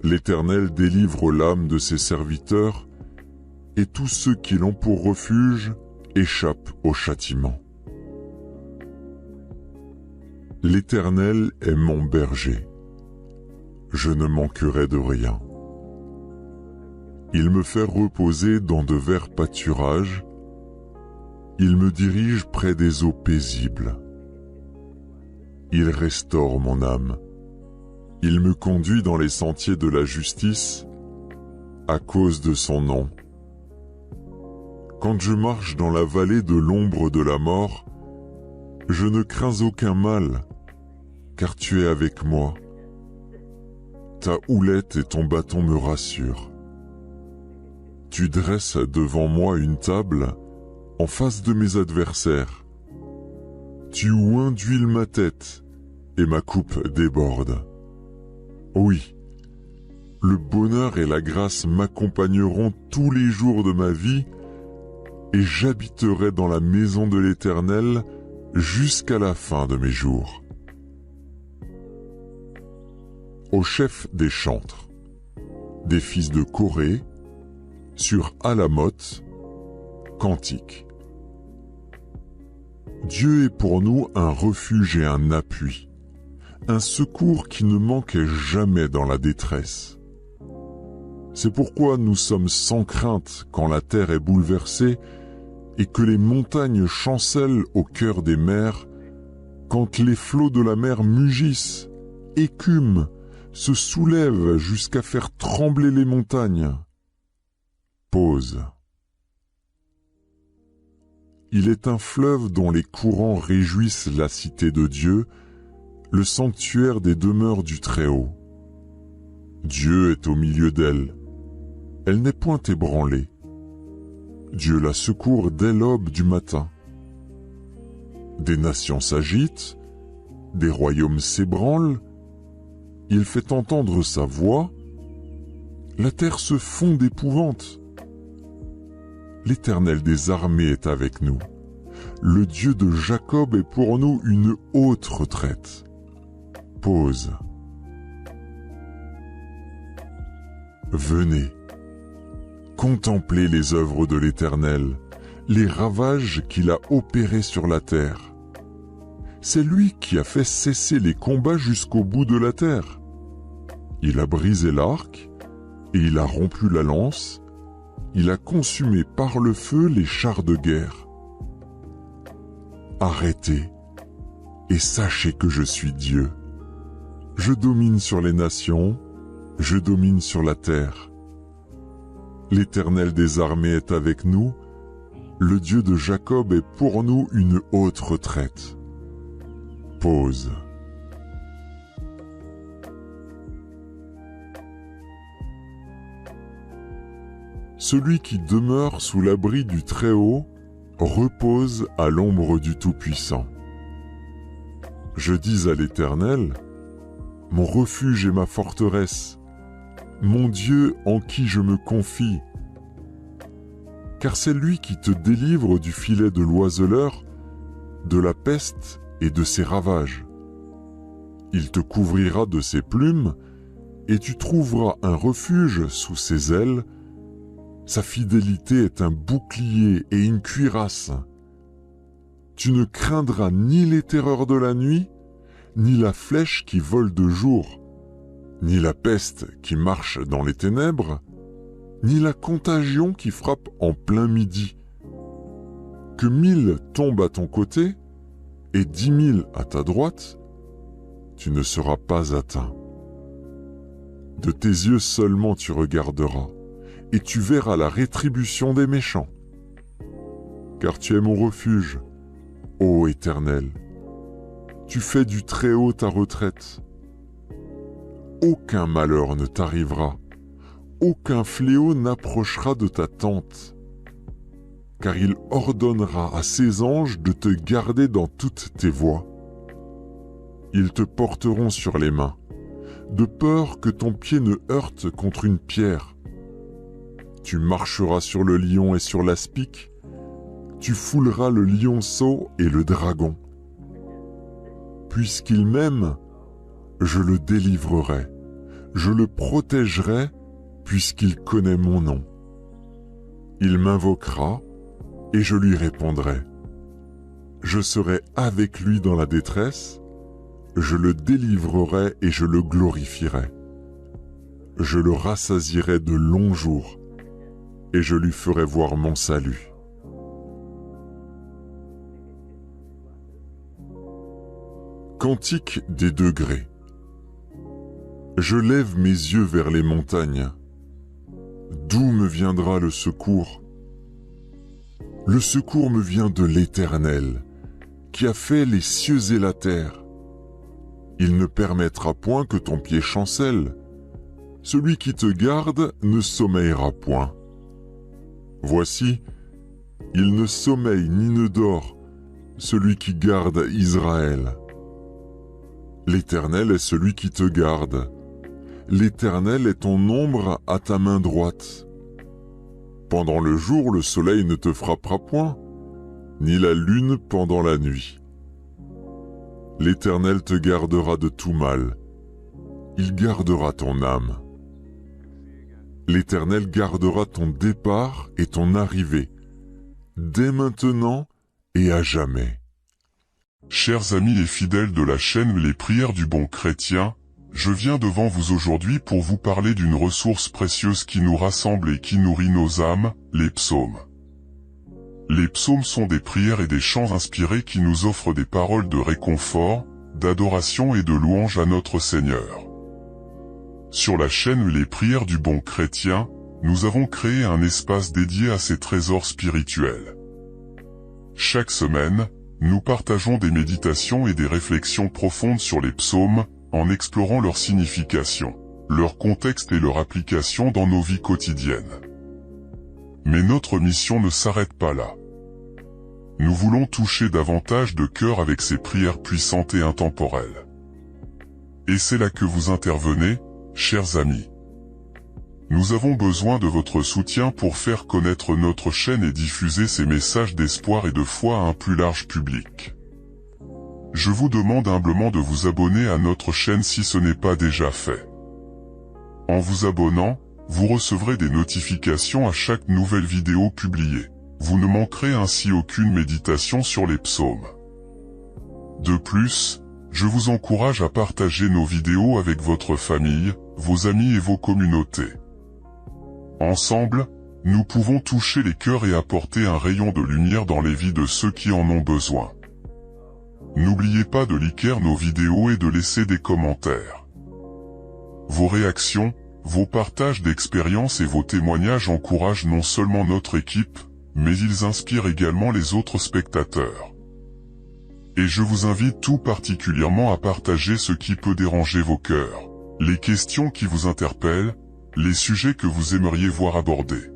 L'Éternel délivre l'âme de ses serviteurs et tous ceux qui l'ont pour refuge échappent au châtiment. L'Éternel est mon berger. Je ne manquerai de rien. Il me fait reposer dans de verts pâturages. Il me dirige près des eaux paisibles. Il restaure mon âme. Il me conduit dans les sentiers de la justice à cause de son nom. Quand je marche dans la vallée de l'ombre de la mort, je ne crains aucun mal, car tu es avec moi. Ta houlette et ton bâton me rassurent. Tu dresses devant moi une table en face de mes adversaires. Tu oins d'huile ma tête et ma coupe déborde. Oui, le bonheur et la grâce m'accompagneront tous les jours de ma vie et j'habiterai dans la maison de l'Éternel jusqu'à la fin de mes jours. Au chef des chantres, des fils de Corée, sur Alamoth, cantique. Dieu est pour nous un refuge et un appui, un secours qui ne manquait jamais dans la détresse. C'est pourquoi nous sommes sans crainte quand la terre est bouleversée et que les montagnes chancellent au cœur des mers, quand les flots de la mer mugissent, écument, se soulèvent jusqu'à faire trembler les montagnes. Pause. Il est un fleuve dont les courants réjouissent la cité de Dieu, le sanctuaire des demeures du Très-Haut. Dieu est au milieu d'elle. Elle n'est point ébranlée. Dieu la secourt dès l'aube du matin. Des nations s'agitent, des royaumes s'ébranlent, il fait entendre sa voix, la terre se fond d'épouvante. L'Éternel des armées est avec nous. Le Dieu de Jacob est pour nous une haute retraite. Pause. Venez, contemplez les œuvres de l'Éternel, les ravages qu'il a opérés sur la terre. C'est lui qui a fait cesser les combats jusqu'au bout de la terre. Il a brisé l'arc et il a rompu la lance. Il a consumé par le feu les chars de guerre. Arrêtez et sachez que je suis Dieu. Je domine sur les nations, je domine sur la terre. L'Éternel des armées est avec nous, le Dieu de Jacob est pour nous une haute retraite. Pause. Celui qui demeure sous l'abri du Très-Haut repose à l'ombre du Tout-Puissant. Je dis à l'Éternel, mon refuge et ma forteresse, mon Dieu en qui je me confie. Car c'est lui qui te délivre du filet de l'oiseleur, de la peste et de ses ravages. Il te couvrira de ses plumes, et tu trouveras un refuge sous ses ailes. Sa fidélité est un bouclier et une cuirasse. Tu ne craindras ni les terreurs de la nuit, ni la flèche qui vole de jour, ni la peste qui marche dans les ténèbres, ni la contagion qui frappe en plein midi. Que 1000 tombent à ton côté et 10 000 à ta droite, tu ne seras pas atteint. De tes yeux seulement tu regarderas, et tu verras la rétribution des méchants. Car tu es mon refuge, ô Éternel. Tu fais du Très-Haut ta retraite. Aucun malheur ne t'arrivera, aucun fléau n'approchera de ta tente, car il ordonnera à ses anges de te garder dans toutes tes voies. Ils te porteront sur les mains, de peur que ton pied ne heurte contre une pierre. Tu marcheras sur le lion et sur l'aspic, tu fouleras le lionceau et le dragon. Puisqu'il m'aime, je le délivrerai, je le protégerai, puisqu'il connaît mon nom. Il m'invoquera, et je lui répondrai. Je serai avec lui dans la détresse, je le délivrerai et je le glorifierai. Je le rassasierai de longs jours, et je lui ferai voir mon salut. Cantique des degrés. Je lève mes yeux vers les montagnes. D'où me viendra le secours? Le secours me vient de l'Éternel, qui a fait les cieux et la terre. Il ne permettra point que ton pied chancelle. Celui qui te garde ne sommeillera point. Voici, il ne sommeille ni ne dort, celui qui garde Israël. L'Éternel est celui qui te garde. L'Éternel est ton ombre à ta main droite. Pendant le jour, le soleil ne te frappera point, ni la lune pendant la nuit. L'Éternel te gardera de tout mal. Il gardera ton âme. L'Éternel gardera ton départ et ton arrivée, dès maintenant et à jamais. Chers amis et fidèles de la chaîne Les Prières du Bon Chrétien, je viens devant vous aujourd'hui pour vous parler d'une ressource précieuse qui nous rassemble et qui nourrit nos âmes, les psaumes. Les psaumes sont des prières et des chants inspirés qui nous offrent des paroles de réconfort, d'adoration et de louange à notre Seigneur. Sur la chaîne Les Prières du Bon Chrétien, nous avons créé un espace dédié à ces trésors spirituels. Chaque semaine, nous partageons des méditations et des réflexions profondes sur les psaumes, en explorant leur signification, leur contexte et leur application dans nos vies quotidiennes. Mais notre mission ne s'arrête pas là. Nous voulons toucher davantage de cœur avec ces prières puissantes et intemporelles. Et c'est là que vous intervenez, chers amis. Nous avons besoin de votre soutien pour faire connaître notre chaîne et diffuser ces messages d'espoir et de foi à un plus large public. Je vous demande humblement de vous abonner à notre chaîne si ce n'est pas déjà fait. En vous abonnant, vous recevrez des notifications à chaque nouvelle vidéo publiée. Vous ne manquerez ainsi aucune méditation sur les psaumes. De plus, je vous encourage à partager nos vidéos avec votre famille, vos amis et vos communautés. Ensemble, nous pouvons toucher les cœurs et apporter un rayon de lumière dans les vies de ceux qui en ont besoin. N'oubliez pas de liker nos vidéos et de laisser des commentaires. Vos réactions, vos partages d'expériences et vos témoignages encouragent non seulement notre équipe, mais ils inspirent également les autres spectateurs. Et je vous invite tout particulièrement à partager ce qui peut déranger vos cœurs, les questions qui vous interpellent, les sujets que vous aimeriez voir abordés.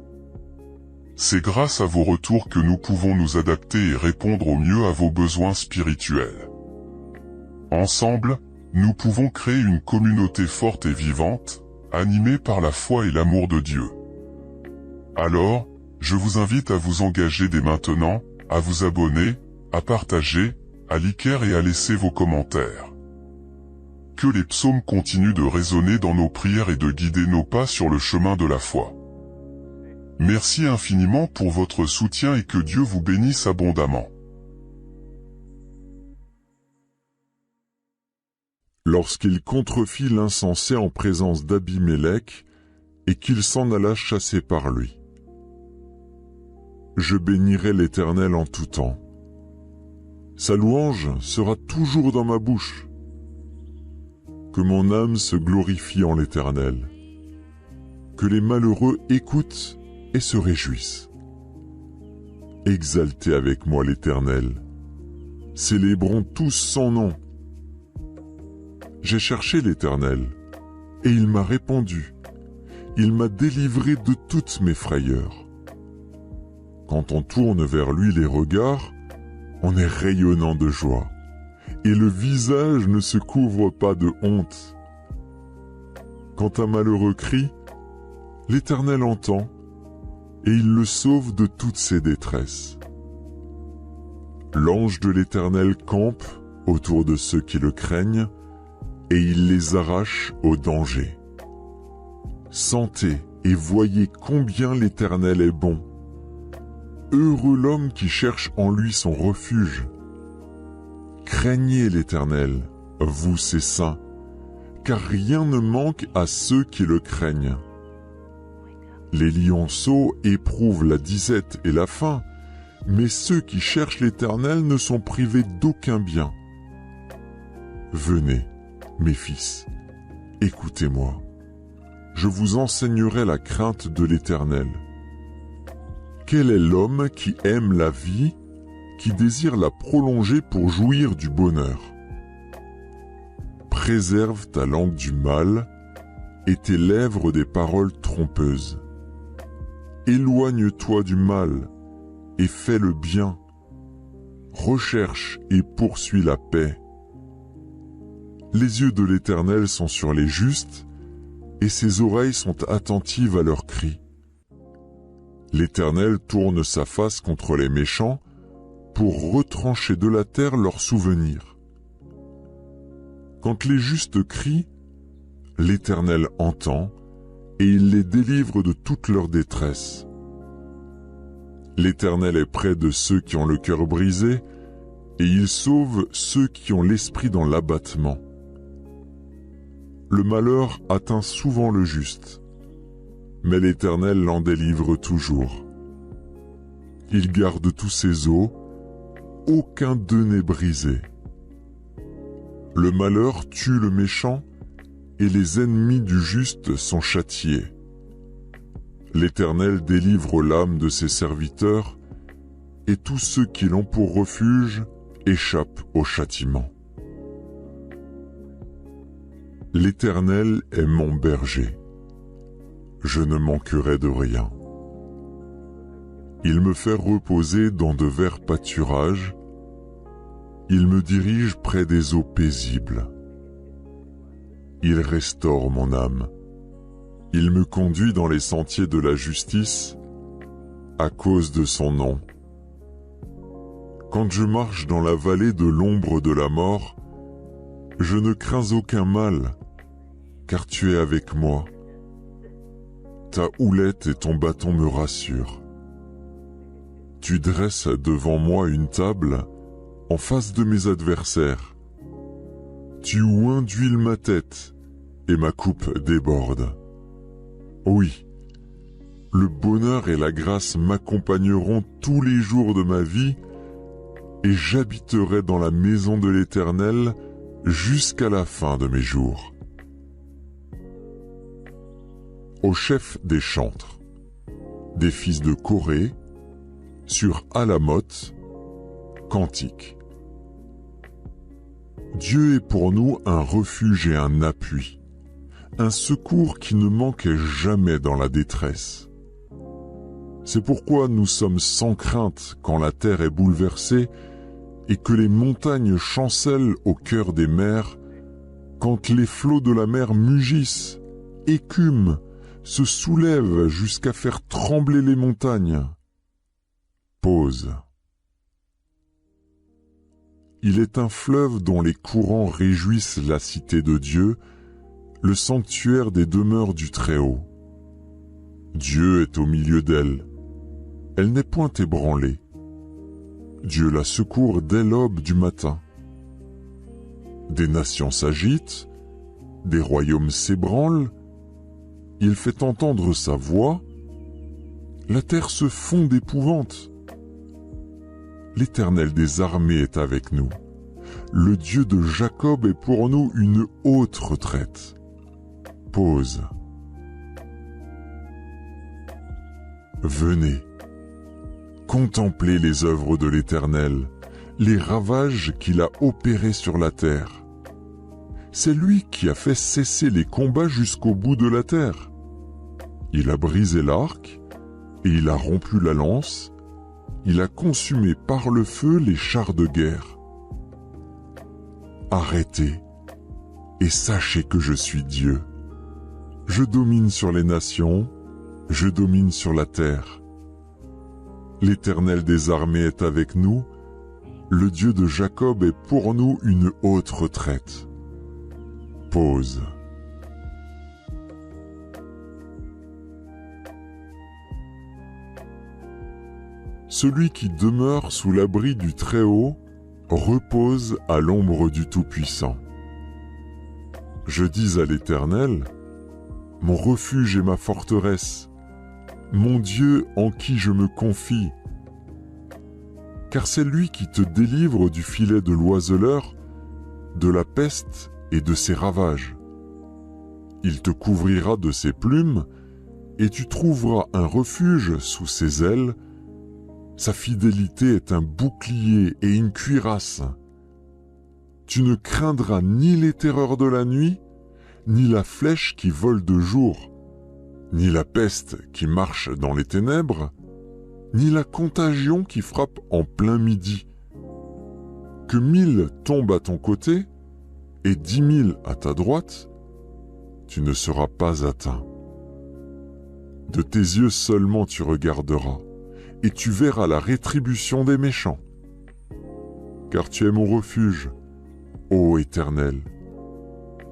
C'est grâce à vos retours que nous pouvons nous adapter et répondre au mieux à vos besoins spirituels. Ensemble, nous pouvons créer une communauté forte et vivante, animée par la foi et l'amour de Dieu. Alors, je vous invite à vous engager dès maintenant, à vous abonner, à partager, à liker et à laisser vos commentaires. Que les psaumes continuent de résonner dans nos prières et de guider nos pas sur le chemin de la foi. Merci infiniment pour votre soutien et que Dieu vous bénisse abondamment. Lorsqu'il contrefit l'insensé en présence d'Abimélec, et qu'il s'en alla chasser par lui. Je bénirai l'Éternel en tout temps. Sa louange sera toujours dans ma bouche. que mon âme se glorifie en l'Éternel, que les malheureux écoutent et se réjouissent. Exaltez avec moi l'Éternel, célébrons tous son nom. J'ai cherché l'Éternel, et il m'a répondu. Il m'a délivré de toutes mes frayeurs. Quand on tourne vers lui les regards, on est rayonnant de joie, et le visage ne se couvre pas de honte. Quand un malheureux crie, l'Éternel entend, et il le sauve de toutes ses détresses. L'ange de l'Éternel campe autour de ceux qui le craignent, et il les arrache au danger. Sentez et voyez combien l'Éternel est bon. Heureux l'homme qui cherche en lui son refuge. Craignez l'Éternel, vous ses saints, car rien ne manque à ceux qui le craignent. Les lionceaux éprouvent la disette et la faim, mais ceux qui cherchent l'Éternel ne sont privés d'aucun bien. Venez, mes fils, écoutez-moi. Je vous enseignerai la crainte de l'Éternel. Quel est l'homme qui aime la vie, qui désire la prolonger pour jouir du bonheur? Préserve ta langue du mal et tes lèvres des paroles trompeuses. Éloigne-toi du mal et fais le bien. Recherche et poursuis la paix. Les yeux de l'Éternel sont sur les justes, et ses oreilles sont attentives à leurs cris. L'Éternel tourne sa face contre les méchants pour retrancher de la terre leurs souvenirs. Quand les justes crient, l'Éternel entend et il les délivre de toute leur détresse. L'Éternel est près de ceux qui ont le cœur brisé et il sauve ceux qui ont l'esprit dans l'abattement. Le malheur atteint souvent le juste, mais l'Éternel l'en délivre toujours. Il garde tous ses os, aucun d'eux n'est brisé. Le malheur tue le méchant, et les ennemis du juste sont châtiés. L'Éternel délivre l'âme de ses serviteurs, et tous ceux qui l'ont pour refuge échappent au châtiment. L'Éternel est mon berger. Je ne manquerai de rien. Il me fait reposer dans de verts pâturages. Il me dirige près des eaux paisibles. Il restaure mon âme. Il me conduit dans les sentiers de la justice à cause de son nom. Quand je marche dans la vallée de l'ombre de la mort, je ne crains aucun mal, car tu es avec moi. Ta houlette et ton bâton me rassurent. Tu dresses devant moi une table en face de mes adversaires. Tu oins d'huile ma tête et ma coupe déborde. Oui, le bonheur et la grâce m'accompagneront tous les jours de ma vie et j'habiterai dans la maison de l'Éternel jusqu'à la fin de mes jours. Au chef des chantres, des fils de Corée, sur Alamoth, cantique. Dieu est pour nous un refuge et un appui, un secours qui ne manque jamais dans la détresse. C'est pourquoi nous sommes sans crainte quand la terre est bouleversée et que les montagnes chancellent au cœur des mers, quand les flots de la mer mugissent, écument, se soulèvent jusqu'à faire trembler les montagnes. Pause. Il est un fleuve dont les courants réjouissent la cité de Dieu, le sanctuaire des demeures du Très-Haut. Dieu est au milieu d'elle. Elle n'est point ébranlée. Dieu la secourt dès l'aube du matin. Des nations s'agitent, des royaumes s'ébranlent, il fait entendre sa voix, la terre se fond d'épouvante. L'Éternel des armées est avec nous. le Dieu de Jacob est pour nous une haute retraite. Pause. Venez, contemplez les œuvres de l'Éternel, les ravages qu'il a opérés sur la terre. C'est lui qui a fait cesser les combats jusqu'au bout de la terre. Il a brisé l'arc et il a rompu la lance. Il a consumé par le feu les chars de guerre. Arrêtez et sachez que je suis Dieu. Je domine sur les nations, je domine sur la terre. L'Éternel des armées est avec nous, le Dieu de Jacob est pour nous une haute retraite. Pause. Celui qui demeure sous l'abri du Très-Haut repose à l'ombre du Tout-Puissant. Je dis à l'Éternel, mon refuge et ma forteresse, mon Dieu en qui je me confie. Car c'est lui qui te délivre du filet de l'oiseleur, de la peste et de ses ravages. Il te couvrira de ses plumes, et tu trouveras un refuge sous ses ailes. Sa fidélité est un bouclier et une cuirasse. Tu ne craindras ni les terreurs de la nuit, ni la flèche qui vole de jour, ni la peste qui marche dans les ténèbres, ni la contagion qui frappe en plein midi. Que 1000 tombent à ton côté et 10 000 à ta droite, tu ne seras pas atteint. De tes yeux seulement tu regarderas, et tu verras la rétribution des méchants. Car tu es mon refuge, ô Éternel.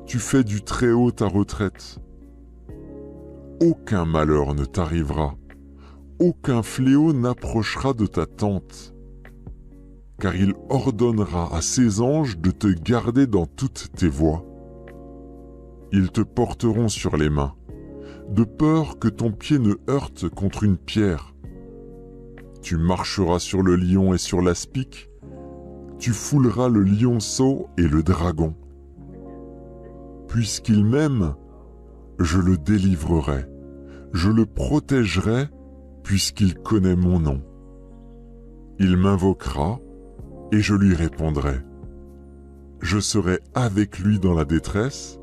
Tu fais du Très-Haut ta retraite. Aucun malheur ne t'arrivera, aucun fléau n'approchera de ta tente, car il ordonnera à ses anges de te garder dans toutes tes voies. Ils te porteront sur les mains, de peur que ton pied ne heurte contre une pierre. Tu marcheras sur le lion et sur l'aspic, tu fouleras le lionceau et le dragon. Puisqu'il m'aime, je le délivrerai, je le protégerai, puisqu'il connaît mon nom. Il m'invoquera, et je lui répondrai. Je serai avec lui dans la détresse,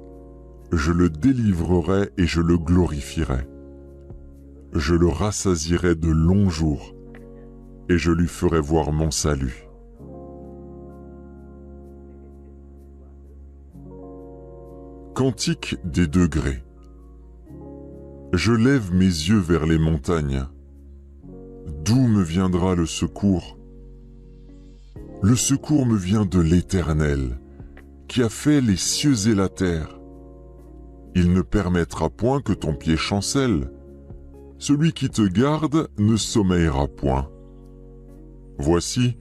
je le délivrerai et je le glorifierai. Je le rassasierai de longs jours, et je lui ferai voir mon salut. Cantique des degrés. Je lève mes yeux vers les montagnes. D'où me viendra le secours? Le secours me vient de l'Éternel, qui a fait les cieux et la terre. Il ne permettra point que ton pied chancelle. Celui qui te garde ne sommeillera point. Voici,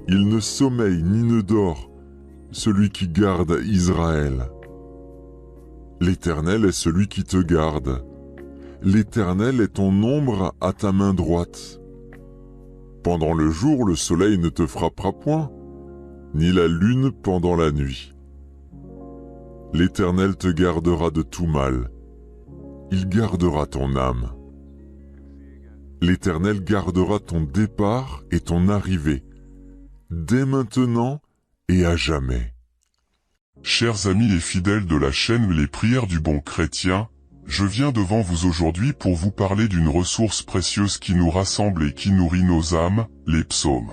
il ne sommeille ni ne dort, celui qui garde Israël. L'Éternel est celui qui te garde. L'Éternel est ton ombre à ta main droite. Pendant le jour, le soleil ne te frappera point, ni la lune pendant la nuit. L'Éternel te gardera de tout mal. Il gardera ton âme. L'Éternel gardera ton départ et ton arrivée, dès maintenant et à jamais. Chers amis et fidèles de la chaîne Les Prières du Bon Chrétien, je viens devant vous aujourd'hui pour vous parler d'une ressource précieuse qui nous rassemble et qui nourrit nos âmes, les psaumes.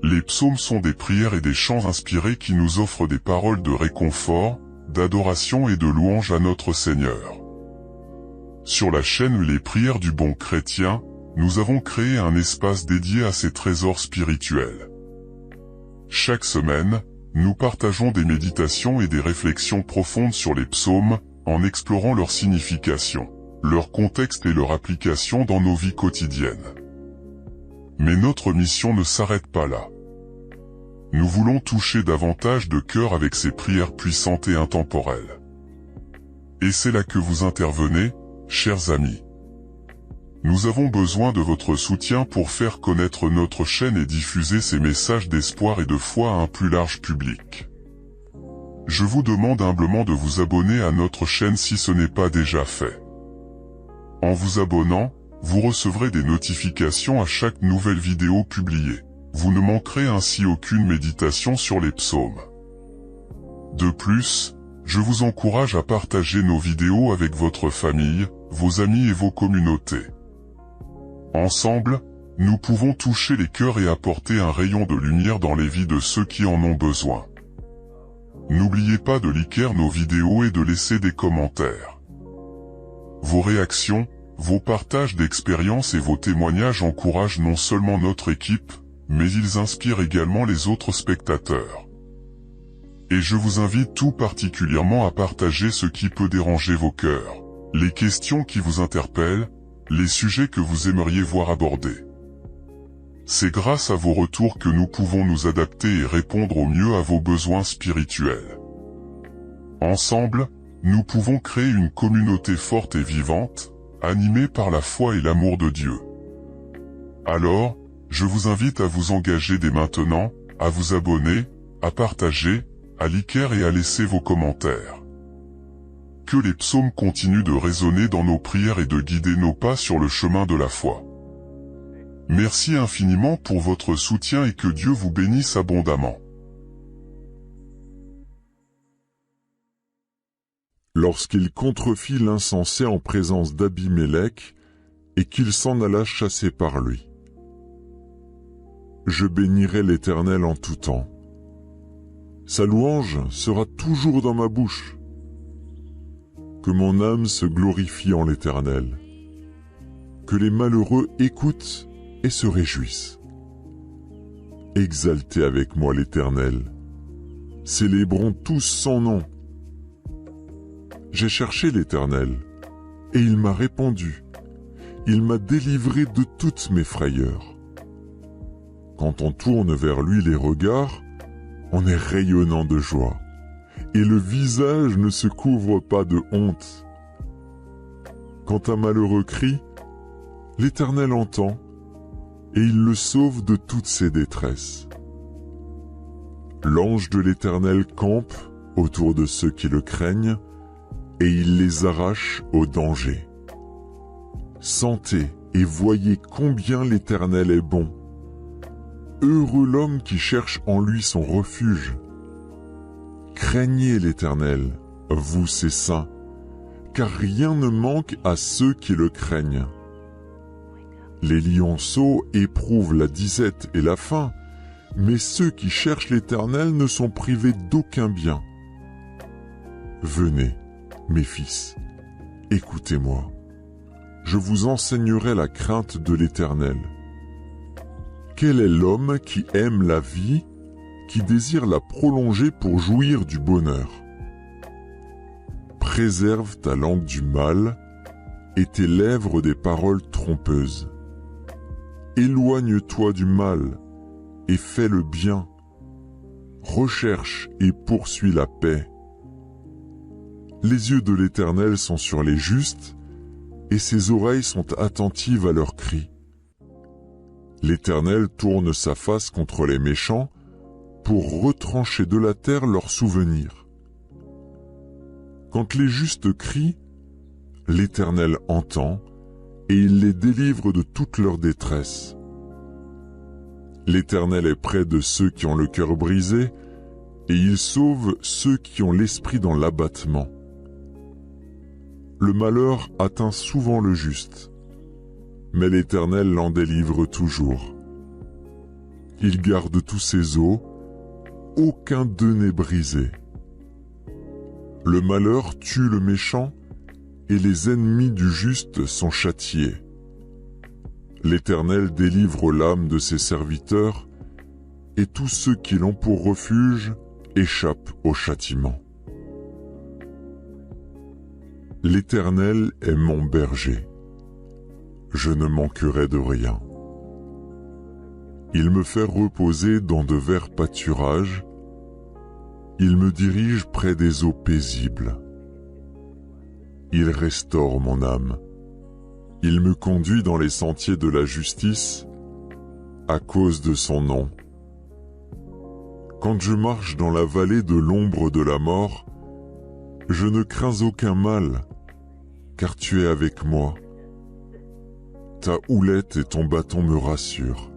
Les psaumes sont des prières et des chants inspirés qui nous offrent des paroles de réconfort, d'adoration et de louange à notre Seigneur. Sur la chaîne Les Prières du Bon Chrétien, nous avons créé un espace dédié à ces trésors spirituels. Chaque semaine, nous partageons des méditations et des réflexions profondes sur les psaumes, en explorant leur signification, leur contexte et leur application dans nos vies quotidiennes. Mais notre mission ne s'arrête pas là. Nous voulons toucher davantage de cœur avec ces prières puissantes et intemporelles. Et c'est là que vous intervenez, chers amis. Nous avons besoin de votre soutien pour faire connaître notre chaîne et diffuser ces messages d'espoir et de foi à un plus large public. Je vous demande humblement de vous abonner à notre chaîne si ce n'est pas déjà fait. En vous abonnant, vous recevrez des notifications à chaque nouvelle vidéo publiée. Vous ne manquerez ainsi aucune méditation sur les psaumes. De plus, je vous encourage à partager nos vidéos avec votre famille, vos amis et vos communautés. Ensemble, nous pouvons toucher les cœurs et apporter un rayon de lumière dans les vies de ceux qui en ont besoin. N'oubliez pas de liker nos vidéos et de laisser des commentaires. Vos réactions, vos partages d'expériences et vos témoignages encouragent non seulement notre équipe, mais ils inspirent également les autres spectateurs. Et je vous invite tout particulièrement à partager ce qui peut déranger vos cœurs, les questions qui vous interpellent, les sujets que vous aimeriez voir abordés. C'est grâce à vos retours que nous pouvons nous adapter et répondre au mieux à vos besoins spirituels. Ensemble, nous pouvons créer une communauté forte et vivante, animée par la foi et l'amour de Dieu. Alors, je vous invite à vous engager dès maintenant, à vous abonner, à partager, à liker et à laisser vos commentaires. Que les psaumes continuent de résonner dans nos prières et de guider nos pas sur le chemin de la foi. Merci infiniment pour votre soutien et que Dieu vous bénisse abondamment. Lorsqu'il contrefit l'insensé en présence d'Abimélec, et qu'il s'en alla chasser par lui. Je bénirai l'Éternel en tout temps. Sa louange sera toujours dans ma bouche. Que mon âme se glorifie en l'Éternel. Que les malheureux écoutent et se réjouissent. Exaltez avec moi l'Éternel. Célébrons tous son nom. J'ai cherché l'Éternel, et il m'a répondu. Il m'a délivré de toutes mes frayeurs. Quand on tourne vers lui les regards, on est rayonnant de joie, et le visage ne se couvre pas de honte. Quand un malheureux crie, l'Éternel entend, et il le sauve de toutes ses détresses. L'ange de l'Éternel campe autour de ceux qui le craignent, et il les arrache au danger. Sentez et voyez combien l'Éternel est bon. Heureux l'homme qui cherche en lui son refuge. Craignez l'Éternel, vous ses saints, car rien ne manque à ceux qui le craignent. Les lionceaux éprouvent la disette et la faim, mais ceux qui cherchent l'Éternel ne sont privés d'aucun bien. Venez, mes fils, écoutez-moi. Je vous enseignerai la crainte de l'Éternel. Quel est l'homme qui aime la vie, qui désire la prolonger pour jouir du bonheur? Préserve ta langue du mal et tes lèvres des paroles trompeuses. Éloigne-toi du mal et fais le bien. Recherche et poursuis la paix. Les yeux de l'Éternel sont sur les justes, et ses oreilles sont attentives à leurs cris. L'Éternel tourne sa face contre les méchants, pour retrancher de la terre leurs souvenirs. Quand les justes crient, l'Éternel entend, et il les délivre de toute leur détresse. L'Éternel est près de ceux qui ont le cœur brisé, et il sauve ceux qui ont l'esprit dans l'abattement. Le malheur atteint souvent le juste, mais l'Éternel l'en délivre toujours. Il garde tous ses os, aucun d'eux n'est brisé. Le malheur tue le méchant, et les ennemis du juste sont châtiés. L'Éternel délivre l'âme de ses serviteurs, et tous ceux qui l'ont pour refuge échappent au châtiment. L'Éternel est mon berger. Je ne manquerai de rien. Il me fait reposer dans de verts pâturages. Il me dirige près des eaux paisibles. Il restaure mon âme. Il me conduit dans les sentiers de la justice à cause de son nom. Quand je marche dans la vallée de l'ombre de la mort, je ne crains aucun mal, car tu es avec moi. Ta houlette et ton bâton me rassurent.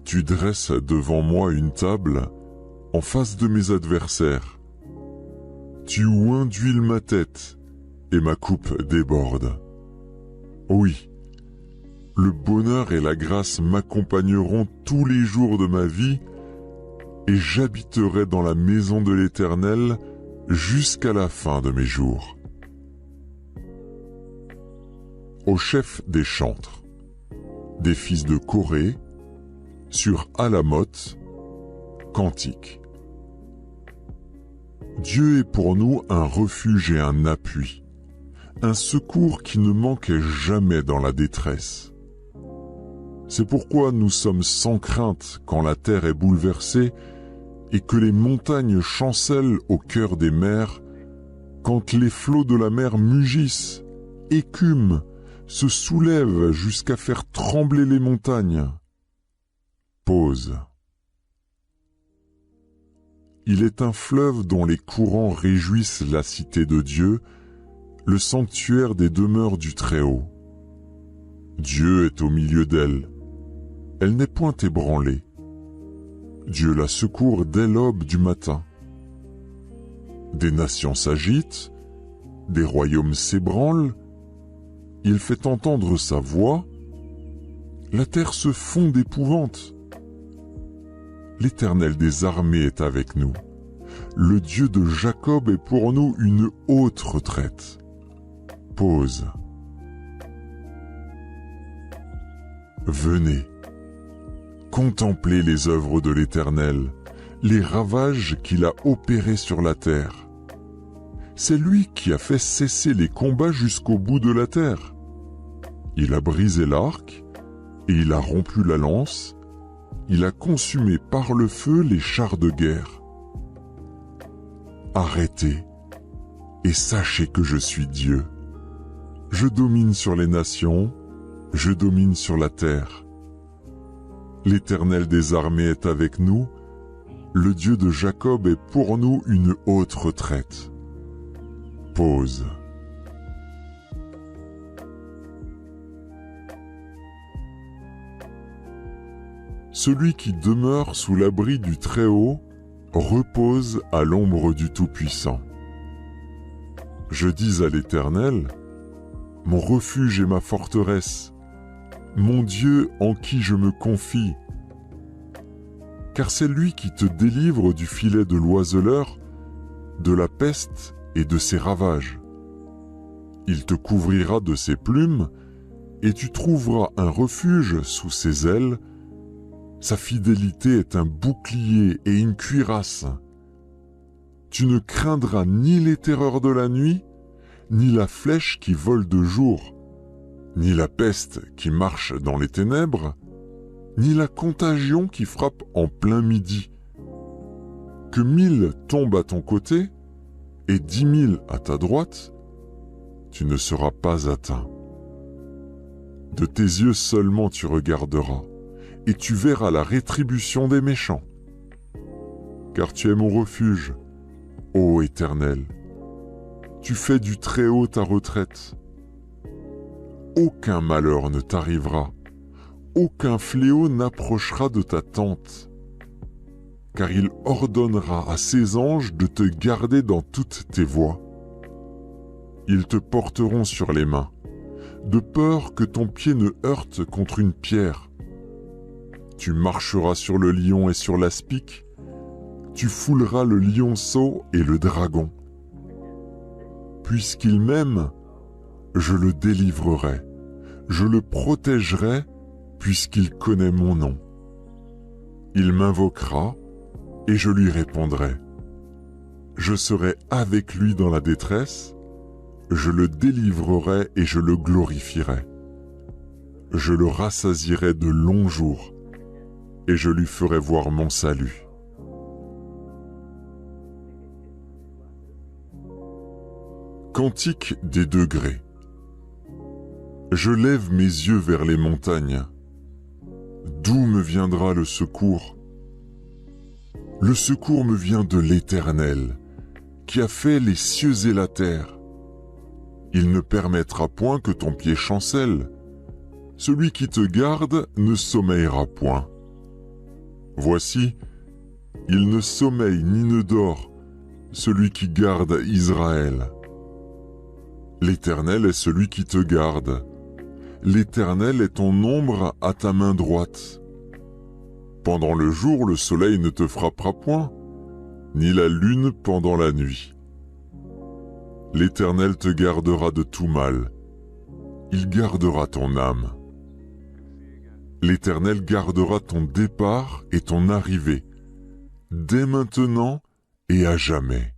Tu dresses devant moi une table en face de mes adversaires. Tu oins d'huile ma tête et ma coupe déborde. Oui, le bonheur et la grâce m'accompagneront tous les jours de ma vie et j'habiterai dans la maison de l'Éternel jusqu'à la fin de mes jours. Au chef des chantres, des fils de Corée, sur Alamoth, cantique. Dieu est pour nous un refuge et un appui, un secours qui ne manque jamais dans la détresse. C'est pourquoi nous sommes sans crainte quand la terre est bouleversée et que les montagnes chancellent au cœur des mers, quand les flots de la mer mugissent, écument, se soulèvent jusqu'à faire trembler les montagnes. Pause. Il est un fleuve dont les courants réjouissent la cité de Dieu, le sanctuaire des demeures du Très-Haut. Dieu est au milieu d'elle. Elle n'est point ébranlée. Dieu la secourt dès l'aube du matin. Des nations s'agitent, des royaumes s'ébranlent, il fait entendre sa voix, la terre se fond d'épouvante. L'Éternel des armées est avec nous. Le Dieu de Jacob est pour nous une haute retraite. Pause. Venez, contemplez les œuvres de l'Éternel, les ravages qu'il a opérés sur la terre. C'est lui qui a fait cesser les combats jusqu'au bout de la terre. Il a brisé l'arc et il a rompu la lance. Il a consumé par le feu les chars de guerre. Arrêtez et sachez que je suis Dieu. Je domine sur les nations, je domine sur la terre. L'Éternel des armées est avec nous, le Dieu de Jacob est pour nous une haute retraite. Pause. Celui qui demeure sous l'abri du Très-Haut repose à l'ombre du Tout-Puissant. Je dis à l'Éternel, mon refuge et ma forteresse, mon Dieu en qui je me confie. Car c'est lui qui te délivre du filet de l'oiseleur, de la peste et de ses ravages. Il te couvrira de ses plumes, et tu trouveras un refuge sous ses ailes. Sa fidélité est un bouclier et une cuirasse. Tu ne craindras ni les terreurs de la nuit, ni la flèche qui vole de jour, ni la peste qui marche dans les ténèbres, ni la contagion qui frappe en plein midi. Que 1000 tombent à ton côté et 10 000 à ta droite, tu ne seras pas atteint. De tes yeux seulement tu regarderas, et tu verras la rétribution des méchants. Car tu es mon refuge, ô Éternel. Tu fais du Très-Haut ta retraite. Aucun malheur ne t'arrivera, aucun fléau n'approchera de ta tente, car il ordonnera à ses anges de te garder dans toutes tes voies. Ils te porteront sur les mains, de peur que ton pied ne heurte contre une pierre. Tu marcheras sur le lion et sur l'aspic, tu fouleras le lionceau et le dragon. Puisqu'il m'aime, je le délivrerai, je le protégerai, puisqu'il connaît mon nom. Il m'invoquera, et je lui répondrai. Je serai avec lui dans la détresse, je le délivrerai et je le glorifierai. Je le rassasierai de longs jours, et je lui ferai voir mon salut. Cantique des degrés. Je lève mes yeux vers les montagnes. D'où me viendra le secours? Le secours me vient de l'Éternel, qui a fait les cieux et la terre. Il ne permettra point que ton pied chancelle. Celui qui te garde ne sommeillera point. Voici, il ne sommeille ni ne dort, celui qui garde Israël. L'Éternel est celui qui te garde. L'Éternel est ton ombre à ta main droite. Pendant le jour, le soleil ne te frappera point, ni la lune pendant la nuit. L'Éternel te gardera de tout mal. Il gardera ton âme. L'Éternel gardera ton départ et ton arrivée, dès maintenant et à jamais.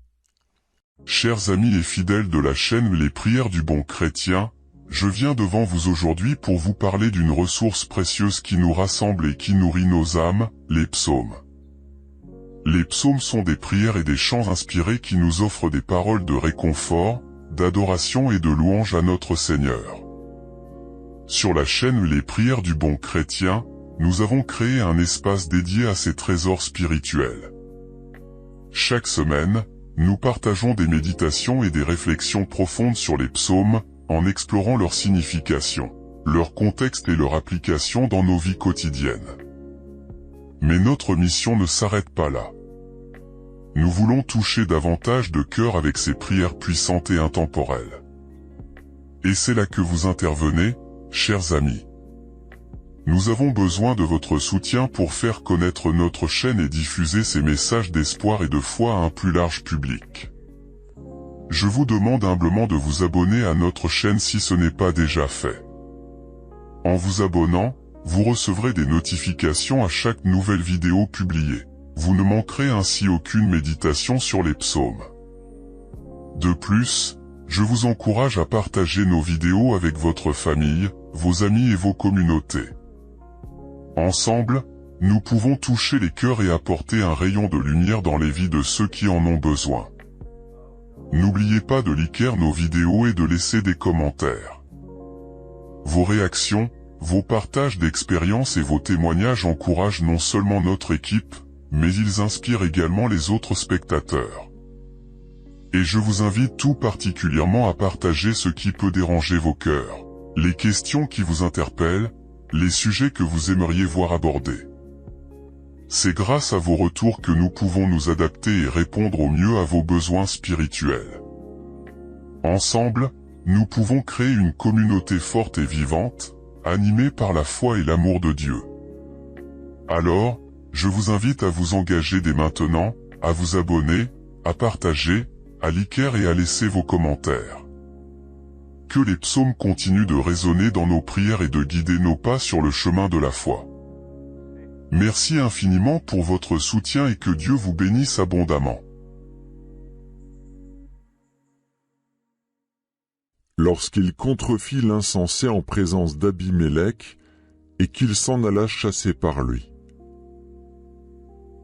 Chers amis et fidèles de la chaîne Les Prières du Bon Chrétien, je viens devant vous aujourd'hui pour vous parler d'une ressource précieuse qui nous rassemble et qui nourrit nos âmes, les psaumes. Les psaumes sont des prières et des chants inspirés qui nous offrent des paroles de réconfort, d'adoration et de louange à notre Seigneur. Sur la chaîne Les Prières du Bon Chrétien, nous avons créé un espace dédié à ces trésors spirituels. Chaque semaine, nous partageons des méditations et des réflexions profondes sur les psaumes, en explorant leur signification, leur contexte et leur application dans nos vies quotidiennes. Mais notre mission ne s'arrête pas là. Nous voulons toucher davantage de cœur avec ces prières puissantes et intemporelles. Et c'est là que vous intervenez, chers amis. Nous avons besoin de votre soutien pour faire connaître notre chaîne et diffuser ces messages d'espoir et de foi à un plus large public. Je vous demande humblement de vous abonner à notre chaîne si ce n'est pas déjà fait. En vous abonnant, vous recevrez des notifications à chaque nouvelle vidéo publiée. Vous ne manquerez ainsi aucune méditation sur les psaumes. De plus, je vous encourage à partager nos vidéos avec votre famille, vos amis et vos communautés. Ensemble, nous pouvons toucher les cœurs et apporter un rayon de lumière dans les vies de ceux qui en ont besoin. N'oubliez pas de liker nos vidéos et de laisser des commentaires. Vos réactions, vos partages d'expériences et vos témoignages encouragent non seulement notre équipe, mais ils inspirent également les autres spectateurs. Et je vous invite tout particulièrement à partager ce qui peut déranger vos cœurs, les questions qui vous interpellent, les sujets que vous aimeriez voir abordés. C'est grâce à vos retours que nous pouvons nous adapter et répondre au mieux à vos besoins spirituels. Ensemble, nous pouvons créer une communauté forte et vivante, animée par la foi et l'amour de Dieu. Alors, je vous invite à vous engager dès maintenant, à vous abonner, à partager, à liker et à laisser vos commentaires. Que les psaumes continuent de résonner dans nos prières et de guider nos pas sur le chemin de la foi. Merci infiniment pour votre soutien et que Dieu vous bénisse abondamment. Lorsqu'il contrefit l'insensé en présence d'Abimélec, et qu'il s'en alla chasser par lui.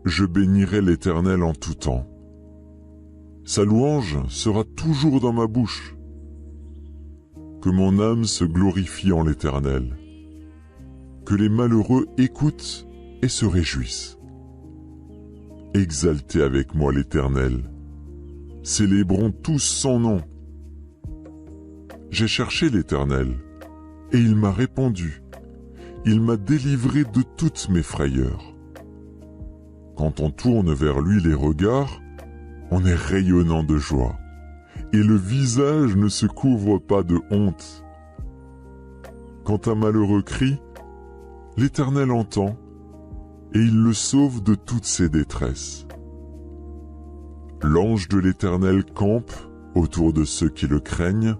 Je bénirai l'Éternel en tout temps. Sa louange sera toujours dans ma bouche. Que mon âme se glorifie en l'Éternel. Que les malheureux écoutent et se réjouissent. Exaltez avec moi l'Éternel. Célébrons tous son nom. J'ai cherché l'Éternel, et il m'a répondu. Il m'a délivré de toutes mes frayeurs. Quand on tourne vers lui les regards, on est rayonnant de joie, et le visage ne se couvre pas de honte. Quand un malheureux crie, l'Éternel entend, et il le sauve de toutes ses détresses. L'ange de l'Éternel campe autour de ceux qui le craignent,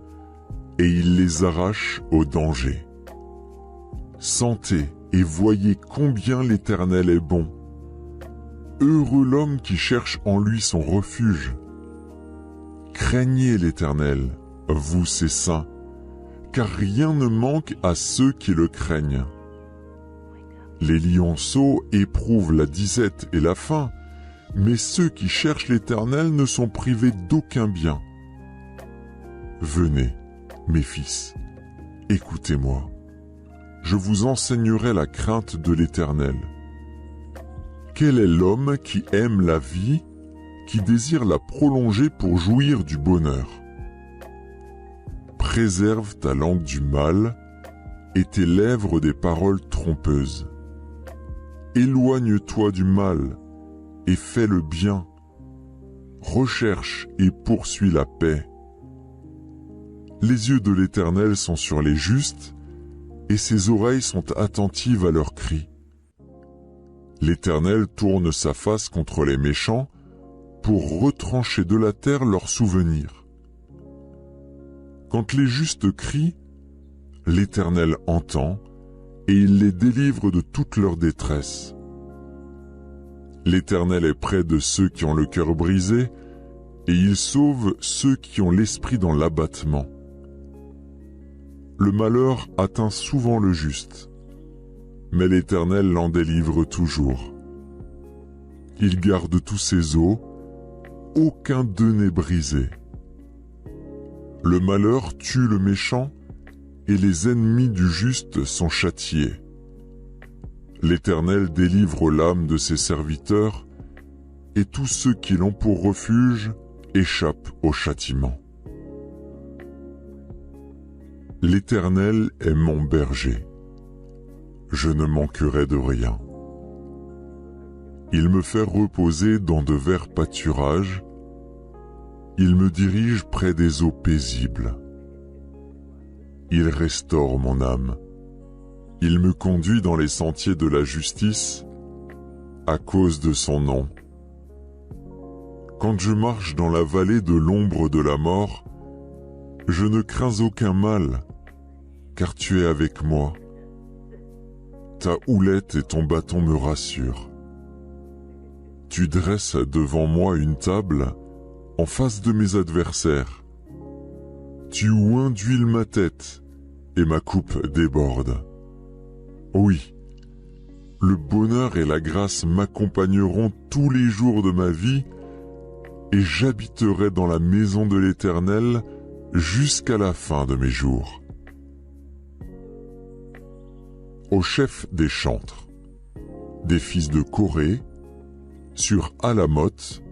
et il les arrache au danger. Sentez et voyez combien l'Éternel est bon. Heureux l'homme qui cherche en lui son refuge. Craignez l'Éternel, vous ses saints, car rien ne manque à ceux qui le craignent. Les lionceaux éprouvent la disette et la faim, mais ceux qui cherchent l'Éternel ne sont privés d'aucun bien. Venez, mes fils, Écoutez-moi, je vous enseignerai la crainte de l'Éternel. Quel est l'homme qui aime la vie, qui désire la prolonger pour jouir du bonheur? Préserve ta langue du mal et tes lèvres des paroles trompeuses. Éloigne-toi du mal et fais le bien. Recherche et poursuis la paix. Les yeux de l'Éternel sont sur les justes et ses oreilles sont attentives à leurs cris. L'Éternel tourne sa face contre les méchants pour retrancher de la terre leurs souvenirs. Quand les justes crient, l'Éternel entend et il les délivre de toute leur détresse. L'Éternel est près de ceux qui ont le cœur brisé et il sauve ceux qui ont l'esprit dans l'abattement. Le malheur atteint souvent le juste, mais l'Éternel l'en délivre toujours. Il garde tous ses os, aucun d'eux n'est brisé. Le malheur tue le méchant et les ennemis du juste sont châtiés. L'Éternel délivre l'âme de ses serviteurs et tous ceux qui l'ont pour refuge échappent au châtiment. L'Éternel est mon berger. Je ne manquerai de rien. Il me fait reposer dans de verts pâturages. Il me dirige près des eaux paisibles. Il restaure mon âme. Il me conduit dans les sentiers de la justice à cause de son nom. Quand je marche dans la vallée de l'ombre de la mort, je ne crains aucun mal, car tu es avec moi. Ta houlette et ton bâton me rassurent. Tu dresses devant moi une table en face de mes adversaires. Tu oins d'huile ma tête et ma coupe déborde. Oui, le bonheur et la grâce m'accompagneront tous les jours de ma vie et j'habiterai dans la maison de l'Éternel jusqu'à la fin de mes jours. Au chef des chantres, des fils de Corée, sur Alamoth,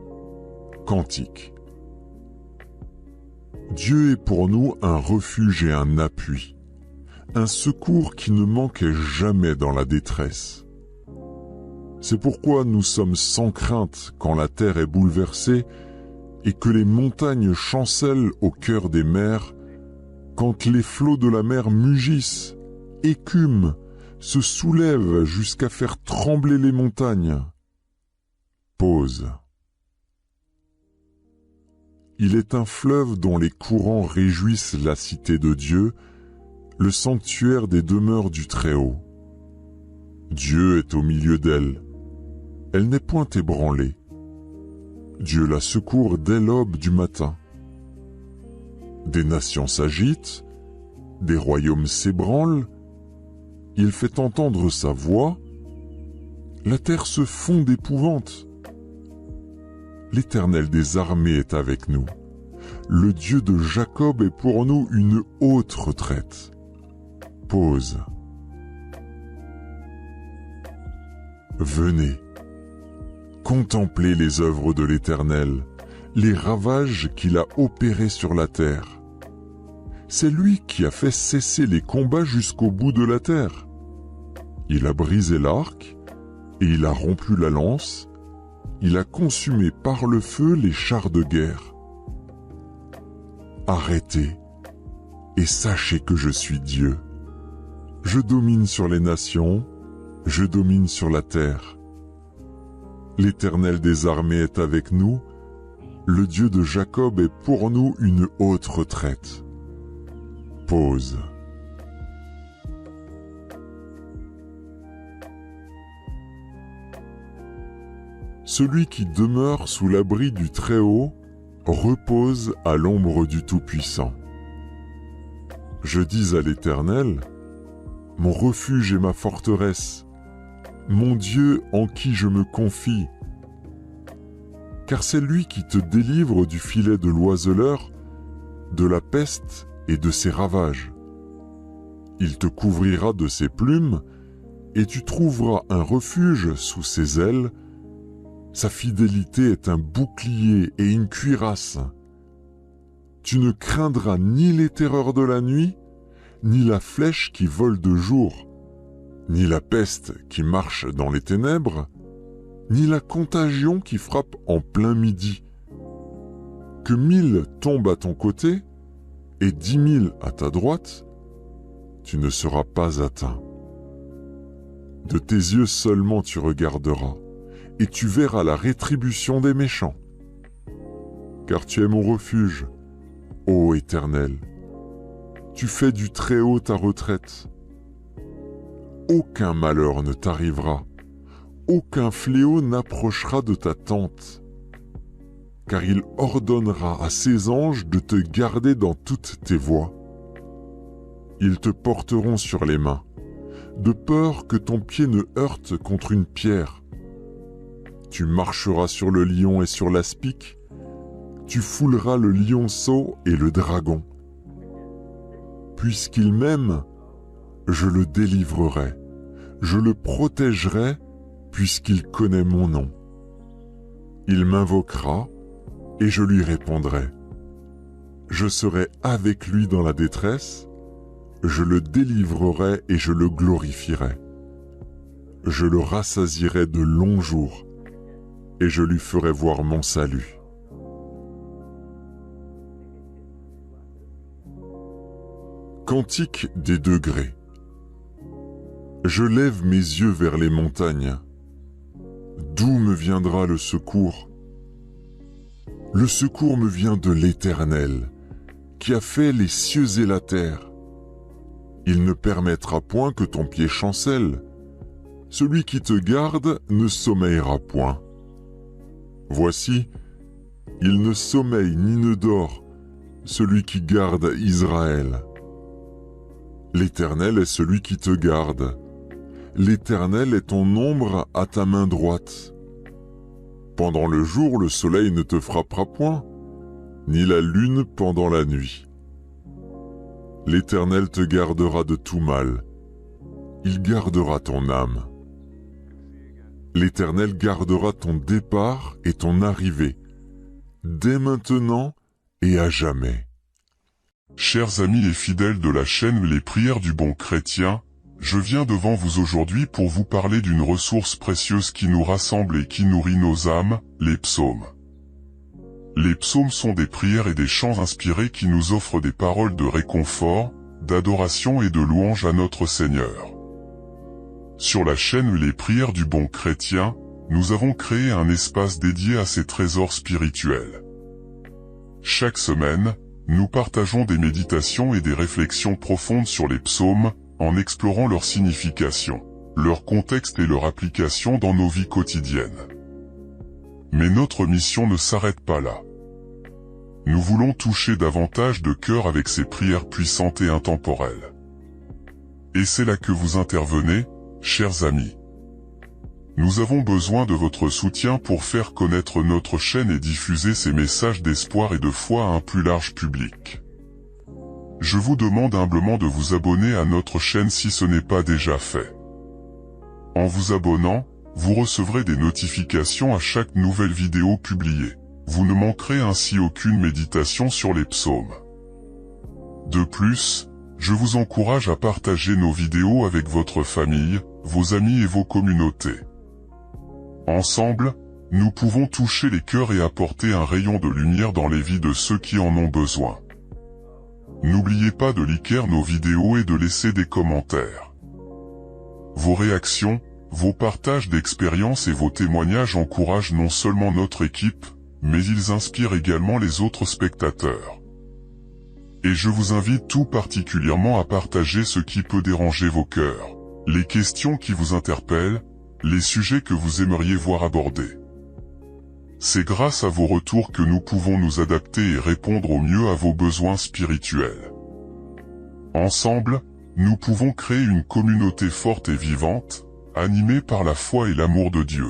cantique. Dieu est pour nous un refuge et un appui, un secours qui ne manquait jamais dans la détresse. C'est pourquoi nous sommes sans crainte quand la terre est bouleversée et que les montagnes chancellent au cœur des mers, quand les flots de la mer mugissent, écument, se soulèvent jusqu'à faire trembler les montagnes. Pause. Il est un fleuve dont les courants réjouissent la cité de Dieu, le sanctuaire des demeures du Très-Haut. Dieu est au milieu d'elle. Elle n'est point ébranlée. Dieu la secourt dès l'aube du matin. Des nations s'agitent, des royaumes s'ébranlent, il fait entendre sa voix, la terre se fond d'épouvante. L'Éternel des armées est avec nous. Le Dieu de Jacob est pour nous une haute retraite. Pause. Venez, contemplez les œuvres de l'Éternel, les ravages qu'il a opérés sur la terre. C'est lui qui a fait cesser les combats jusqu'au bout de la terre. Il a brisé l'arc et il a rompu la lance. Il a consumé par le feu les chars de guerre. Arrêtez et sachez que je suis Dieu. Je domine sur les nations, je domine sur la terre. L'Éternel des armées est avec nous, le Dieu de Jacob est pour nous une haute retraite. Pause. Celui qui demeure sous l'abri du Très-Haut repose à l'ombre du Tout-Puissant. Je dis à l'Éternel, mon refuge et ma forteresse, mon Dieu en qui je me confie. Car c'est lui qui te délivre du filet de l'oiseleur, de la peste et de ses ravages. Il te couvrira de ses plumes, et tu trouveras un refuge sous ses ailes. Sa fidélité est un bouclier et une cuirasse. Tu ne craindras ni les terreurs de la nuit, ni la flèche qui vole de jour, ni la peste qui marche dans les ténèbres, ni la contagion qui frappe en plein midi. Que 1000 tombent à ton côté et 10 000 à ta droite, tu ne seras pas atteint. De tes yeux seulement tu regarderas, et tu verras la rétribution des méchants. Car tu es mon refuge, ô Éternel. Tu fais du Très-Haut ta retraite. Aucun malheur ne t'arrivera, aucun fléau n'approchera de ta tente. Car il ordonnera à ses anges de te garder dans toutes tes voies. Ils te porteront sur les mains, de peur que ton pied ne heurte contre une pierre. Tu marcheras sur le lion et sur l'aspic, tu fouleras le lionceau et le dragon. Puisqu'il m'aime, je le délivrerai, je le protégerai, puisqu'il connaît mon nom. Il m'invoquera, et je lui répondrai. Je serai avec lui dans la détresse, je le délivrerai et je le glorifierai. Je le rassasierai de longs jours, et je lui ferai voir mon salut. Cantique des degrés. Je lève mes yeux vers les montagnes. D'où me viendra le secours? Le secours me vient de l'Éternel, qui a fait les cieux et la terre. Il ne permettra point que ton pied chancelle. Celui qui te garde ne sommeillera point. Voici, il ne sommeille ni ne dort, celui qui garde Israël. L'Éternel est celui qui te garde. L'Éternel est ton ombre à ta main droite. Pendant le jour, le soleil ne te frappera point, ni la lune pendant la nuit. L'Éternel te gardera de tout mal. Il gardera ton âme. L'Éternel gardera ton départ et ton arrivée, dès maintenant et à jamais. Chers amis et fidèles de la chaîne Les Prières du Bon Chrétien, je viens devant vous aujourd'hui pour vous parler d'une ressource précieuse qui nous rassemble et qui nourrit nos âmes, les psaumes. Les psaumes sont des prières et des chants inspirés qui nous offrent des paroles de réconfort, d'adoration et de louange à notre Seigneur. Sur la chaîne Les Prières du Bon Chrétien, nous avons créé un espace dédié à ces trésors spirituels. Chaque semaine, nous partageons des méditations et des réflexions profondes sur les psaumes, en explorant leur signification, leur contexte et leur application dans nos vies quotidiennes. Mais notre mission ne s'arrête pas là. Nous voulons toucher davantage de cœur avec ces prières puissantes et intemporelles. Et c'est là que vous intervenez, chers amis. Nous avons besoin de votre soutien pour faire connaître notre chaîne et diffuser ces messages d'espoir et de foi à un plus large public. Je vous demande humblement de vous abonner à notre chaîne si ce n'est pas déjà fait. En vous abonnant, vous recevrez des notifications à chaque nouvelle vidéo publiée. Vous ne manquerez ainsi aucune méditation sur les psaumes. De plus, je vous encourage à partager nos vidéos avec votre famille, vos amis et vos communautés. Ensemble, nous pouvons toucher les cœurs et apporter un rayon de lumière dans les vies de ceux qui en ont besoin. N'oubliez pas de liker nos vidéos et de laisser des commentaires. Vos réactions, vos partages d'expériences et vos témoignages encouragent non seulement notre équipe, mais ils inspirent également les autres spectateurs. Et je vous invite tout particulièrement à partager ce qui peut déranger vos cœurs, les questions qui vous interpellent, les sujets que vous aimeriez voir abordés. C'est grâce à vos retours que nous pouvons nous adapter et répondre au mieux à vos besoins spirituels. Ensemble, nous pouvons créer une communauté forte et vivante, animée par la foi et l'amour de Dieu.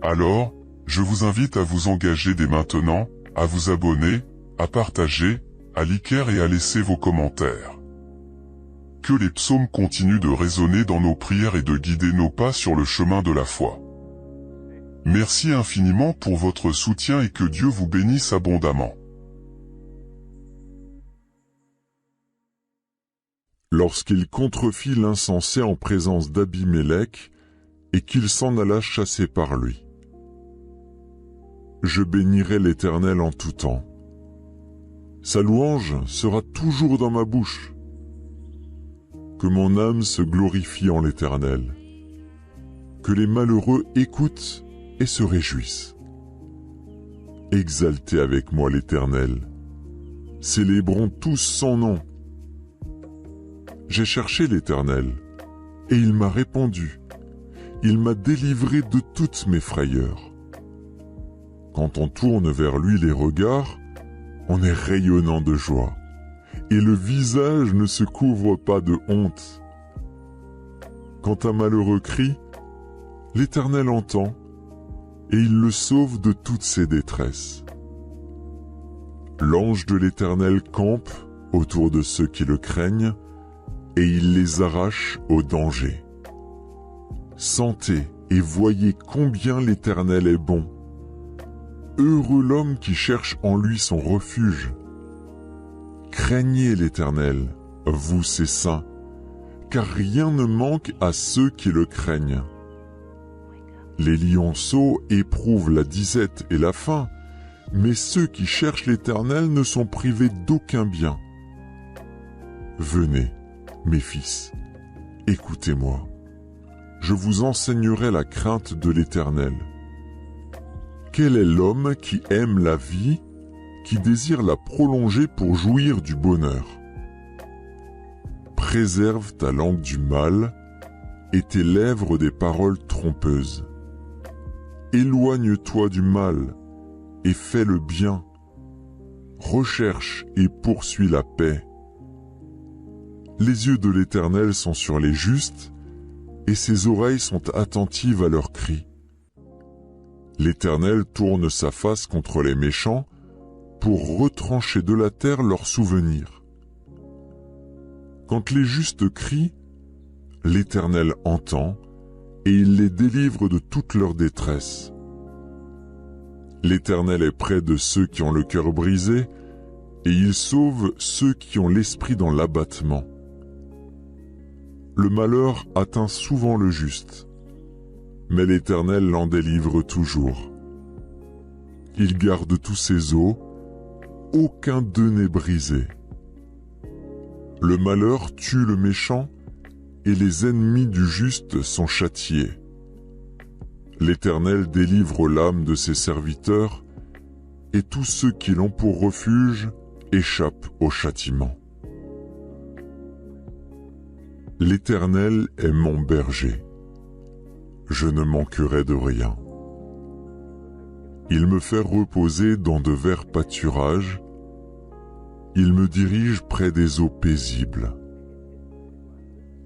Alors, je vous invite à vous engager dès maintenant, à vous abonner, à partager, à liker et à laisser vos commentaires. que les psaumes continuent de résonner dans nos prières et de guider nos pas sur le chemin de la foi. Merci infiniment pour votre soutien et que Dieu vous bénisse abondamment. Lorsqu'il contrefit l'insensé en présence d'Abimélec, et qu'il s'en alla chasser par lui. Je bénirai l'Éternel en tout temps. Sa louange sera toujours dans ma bouche. Que mon âme se glorifie en l'Éternel. Que les malheureux écoutent et se réjouissent. Exaltez avec moi l'Éternel. Célébrons tous son nom. J'ai cherché l'Éternel, et il m'a répondu. Il m'a délivré de toutes mes frayeurs. Quand on tourne vers lui les regards, on est rayonnant de joie, et le visage ne se couvre pas de honte. Quand un malheureux crie, l'Éternel entend, et il le sauve de toutes ses détresses. L'ange de l'Éternel campe autour de ceux qui le craignent, et il les arrache au danger. Sentez et voyez combien l'Éternel est bon. Heureux l'homme qui cherche en lui son refuge. Craignez l'Éternel, vous ses saints, car rien ne manque à ceux qui le craignent. Les lionceaux éprouvent la disette et la faim, mais ceux qui cherchent l'Éternel ne sont privés d'aucun bien. Venez, mes fils, écoutez-moi. Je vous enseignerai la crainte de l'Éternel. Quel est l'homme qui aime la vie, qui désire la prolonger pour jouir du bonheur? Préserve ta langue du mal et tes lèvres des paroles trompeuses. Éloigne-toi du mal et fais le bien. Recherche et poursuis la paix. Les yeux de l'Éternel sont sur les justes, et ses oreilles sont attentives à leurs cris. L'Éternel tourne sa face contre les méchants pour retrancher de la terre leurs souvenirs. Quand les justes crient, l'Éternel entend et il les délivre de toute leur détresse. L'Éternel est près de ceux qui ont le cœur brisé et il sauve ceux qui ont l'esprit dans l'abattement. Le malheur atteint souvent le juste, mais l'Éternel l'en délivre toujours. Il garde tous ses os, aucun d'eux n'est brisé. Le malheur tue le méchant, et les ennemis du juste sont châtiés. L'Éternel délivre l'âme de ses serviteurs, et tous ceux qui l'ont pour refuge échappent au châtiment. L'Éternel est mon berger. Je ne manquerai de rien. Il me fait reposer dans de verts pâturages. Il me dirige près des eaux paisibles.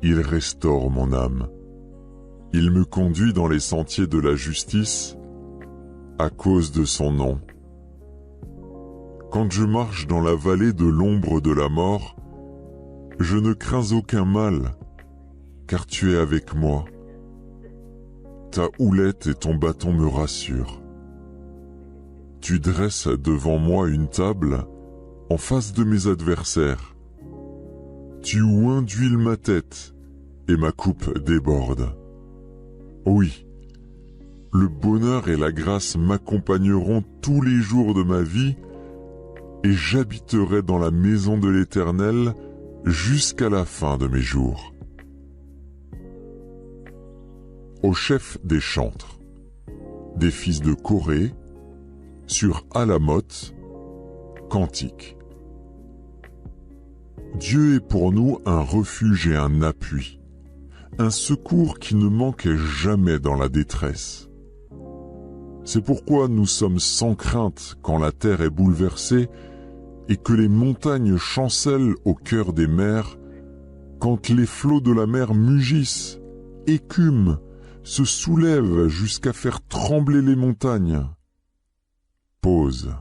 Il restaure mon âme. Il me conduit dans les sentiers de la justice à cause de son nom. Quand je marche dans la vallée de l'ombre de la mort, je ne crains aucun mal, car tu es avec moi. Ta houlette et ton bâton me rassurent. Tu dresses devant moi une table en face de mes adversaires. Tu oins d'huile ma tête et ma coupe déborde. Oui, le bonheur et la grâce m'accompagneront tous les jours de ma vie et j'habiterai dans la maison de l'Éternel jusqu'à la fin de mes jours. Au chef des chantres, des fils de Corée, sur Alamoth, cantique. Dieu est pour nous un refuge et un appui, un secours qui ne manque jamais dans la détresse. C'est pourquoi nous sommes sans crainte quand la terre est bouleversée et que les montagnes chancellent au cœur des mers, quand les flots de la mer mugissent, écument, se soulèvent jusqu'à faire trembler les montagnes. Pause.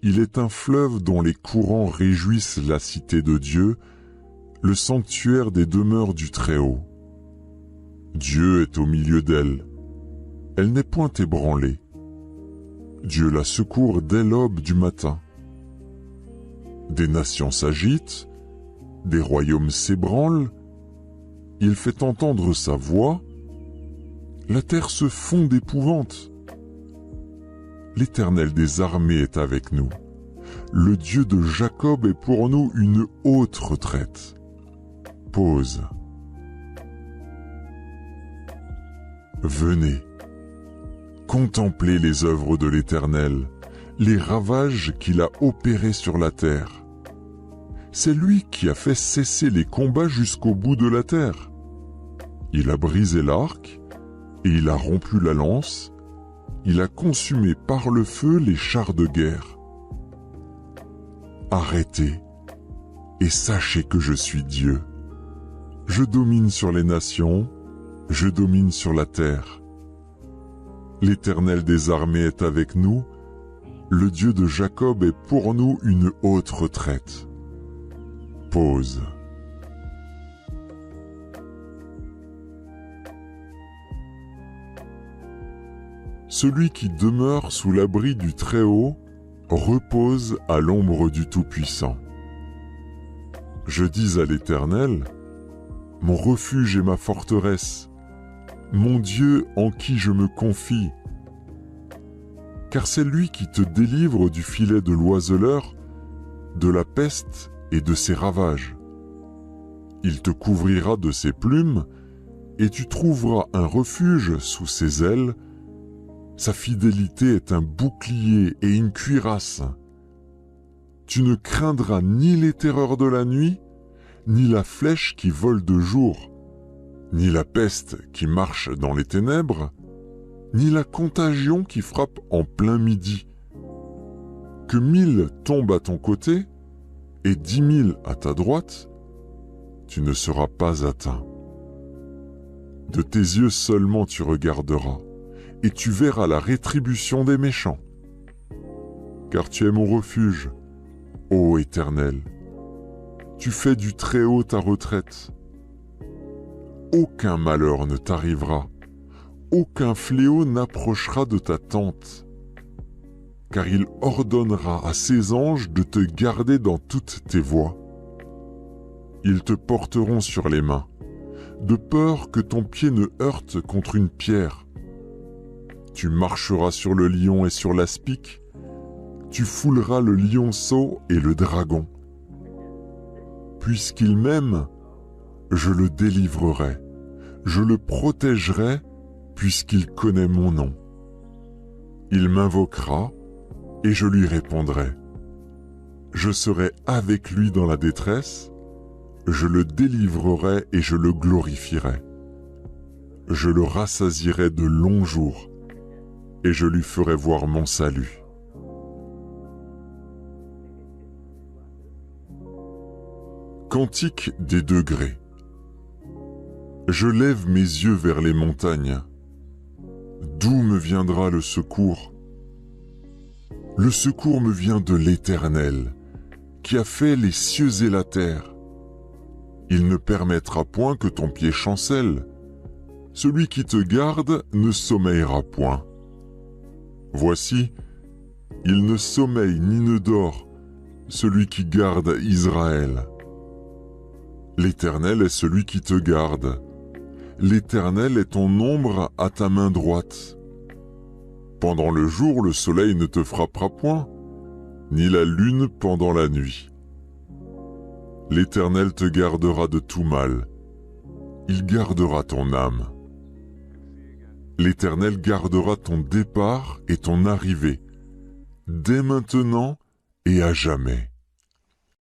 Il est un fleuve dont les courants réjouissent la cité de Dieu, le sanctuaire des demeures du Très-Haut. Dieu est au milieu d'elle. Elle n'est point ébranlée. Dieu la secourt dès l'aube du matin. Des nations s'agitent, des royaumes s'ébranlent, il fait entendre sa voix, la terre se fond d'épouvante. L'Éternel des armées est avec nous. Le Dieu de Jacob est pour nous une haute retraite. Pause. Venez, contemplez les œuvres de l'Éternel, les ravages qu'il a opérés sur la terre. C'est lui qui a fait cesser les combats jusqu'au bout de la terre. Il a brisé l'arc et il a rompu la lance. Il a consumé par le feu les chars de guerre. Arrêtez et sachez que je suis Dieu. Je domine sur les nations, je domine sur la terre. L'Éternel des armées est avec nous, le Dieu de Jacob est pour nous une haute retraite. Pause. Celui qui demeure sous l'abri du Très-Haut repose à l'ombre du Tout-Puissant. Je dis à l'Éternel, mon refuge et ma forteresse, mon Dieu en qui je me confie. Car c'est lui qui te délivre du filet de l'oiseleur, de la peste et de ses ravages. Il te couvrira de ses plumes, et tu trouveras un refuge sous ses ailes. Sa fidélité est un bouclier et une cuirasse. Tu ne craindras ni les terreurs de la nuit, ni la flèche qui vole de jour, ni la peste qui marche dans les ténèbres, ni la contagion qui frappe en plein midi. Que 1000 tombent à ton côté et 10 000 à ta droite, tu ne seras pas atteint. De tes yeux seulement tu regarderas, et tu verras la rétribution des méchants. Car tu es mon refuge, ô Éternel. Tu fais du Très-Haut ta retraite. Aucun malheur ne t'arrivera, aucun fléau n'approchera de ta tente, car il ordonnera à ses anges de te garder dans toutes tes voies. Ils te porteront sur les mains, de peur que ton pied ne heurte contre une pierre. Tu marcheras sur le lion et sur l'aspic, tu fouleras le lionceau et le dragon. Puisqu'il m'aime, je le délivrerai, je le protégerai, puisqu'il connaît mon nom. Il m'invoquera, et je lui répondrai. Je serai avec lui dans la détresse, je le délivrerai et je le glorifierai. Je le rassasierai de longs jours, et je lui ferai voir mon salut. Cantique des degrés. Je lève mes yeux vers les montagnes. D'où me viendra le secours? Le secours me vient de l'Éternel, qui a fait les cieux et la terre. Il ne permettra point que ton pied chancelle. Celui qui te garde ne sommeillera point. Voici, il ne sommeille ni ne dort, celui qui garde Israël. L'Éternel est celui qui te garde. L'Éternel est ton ombre à ta main droite. Pendant le jour, le soleil ne te frappera point, ni la lune pendant la nuit. L'Éternel te gardera de tout mal. Il gardera ton âme. L'Éternel gardera ton départ et ton arrivée, dès maintenant et à jamais.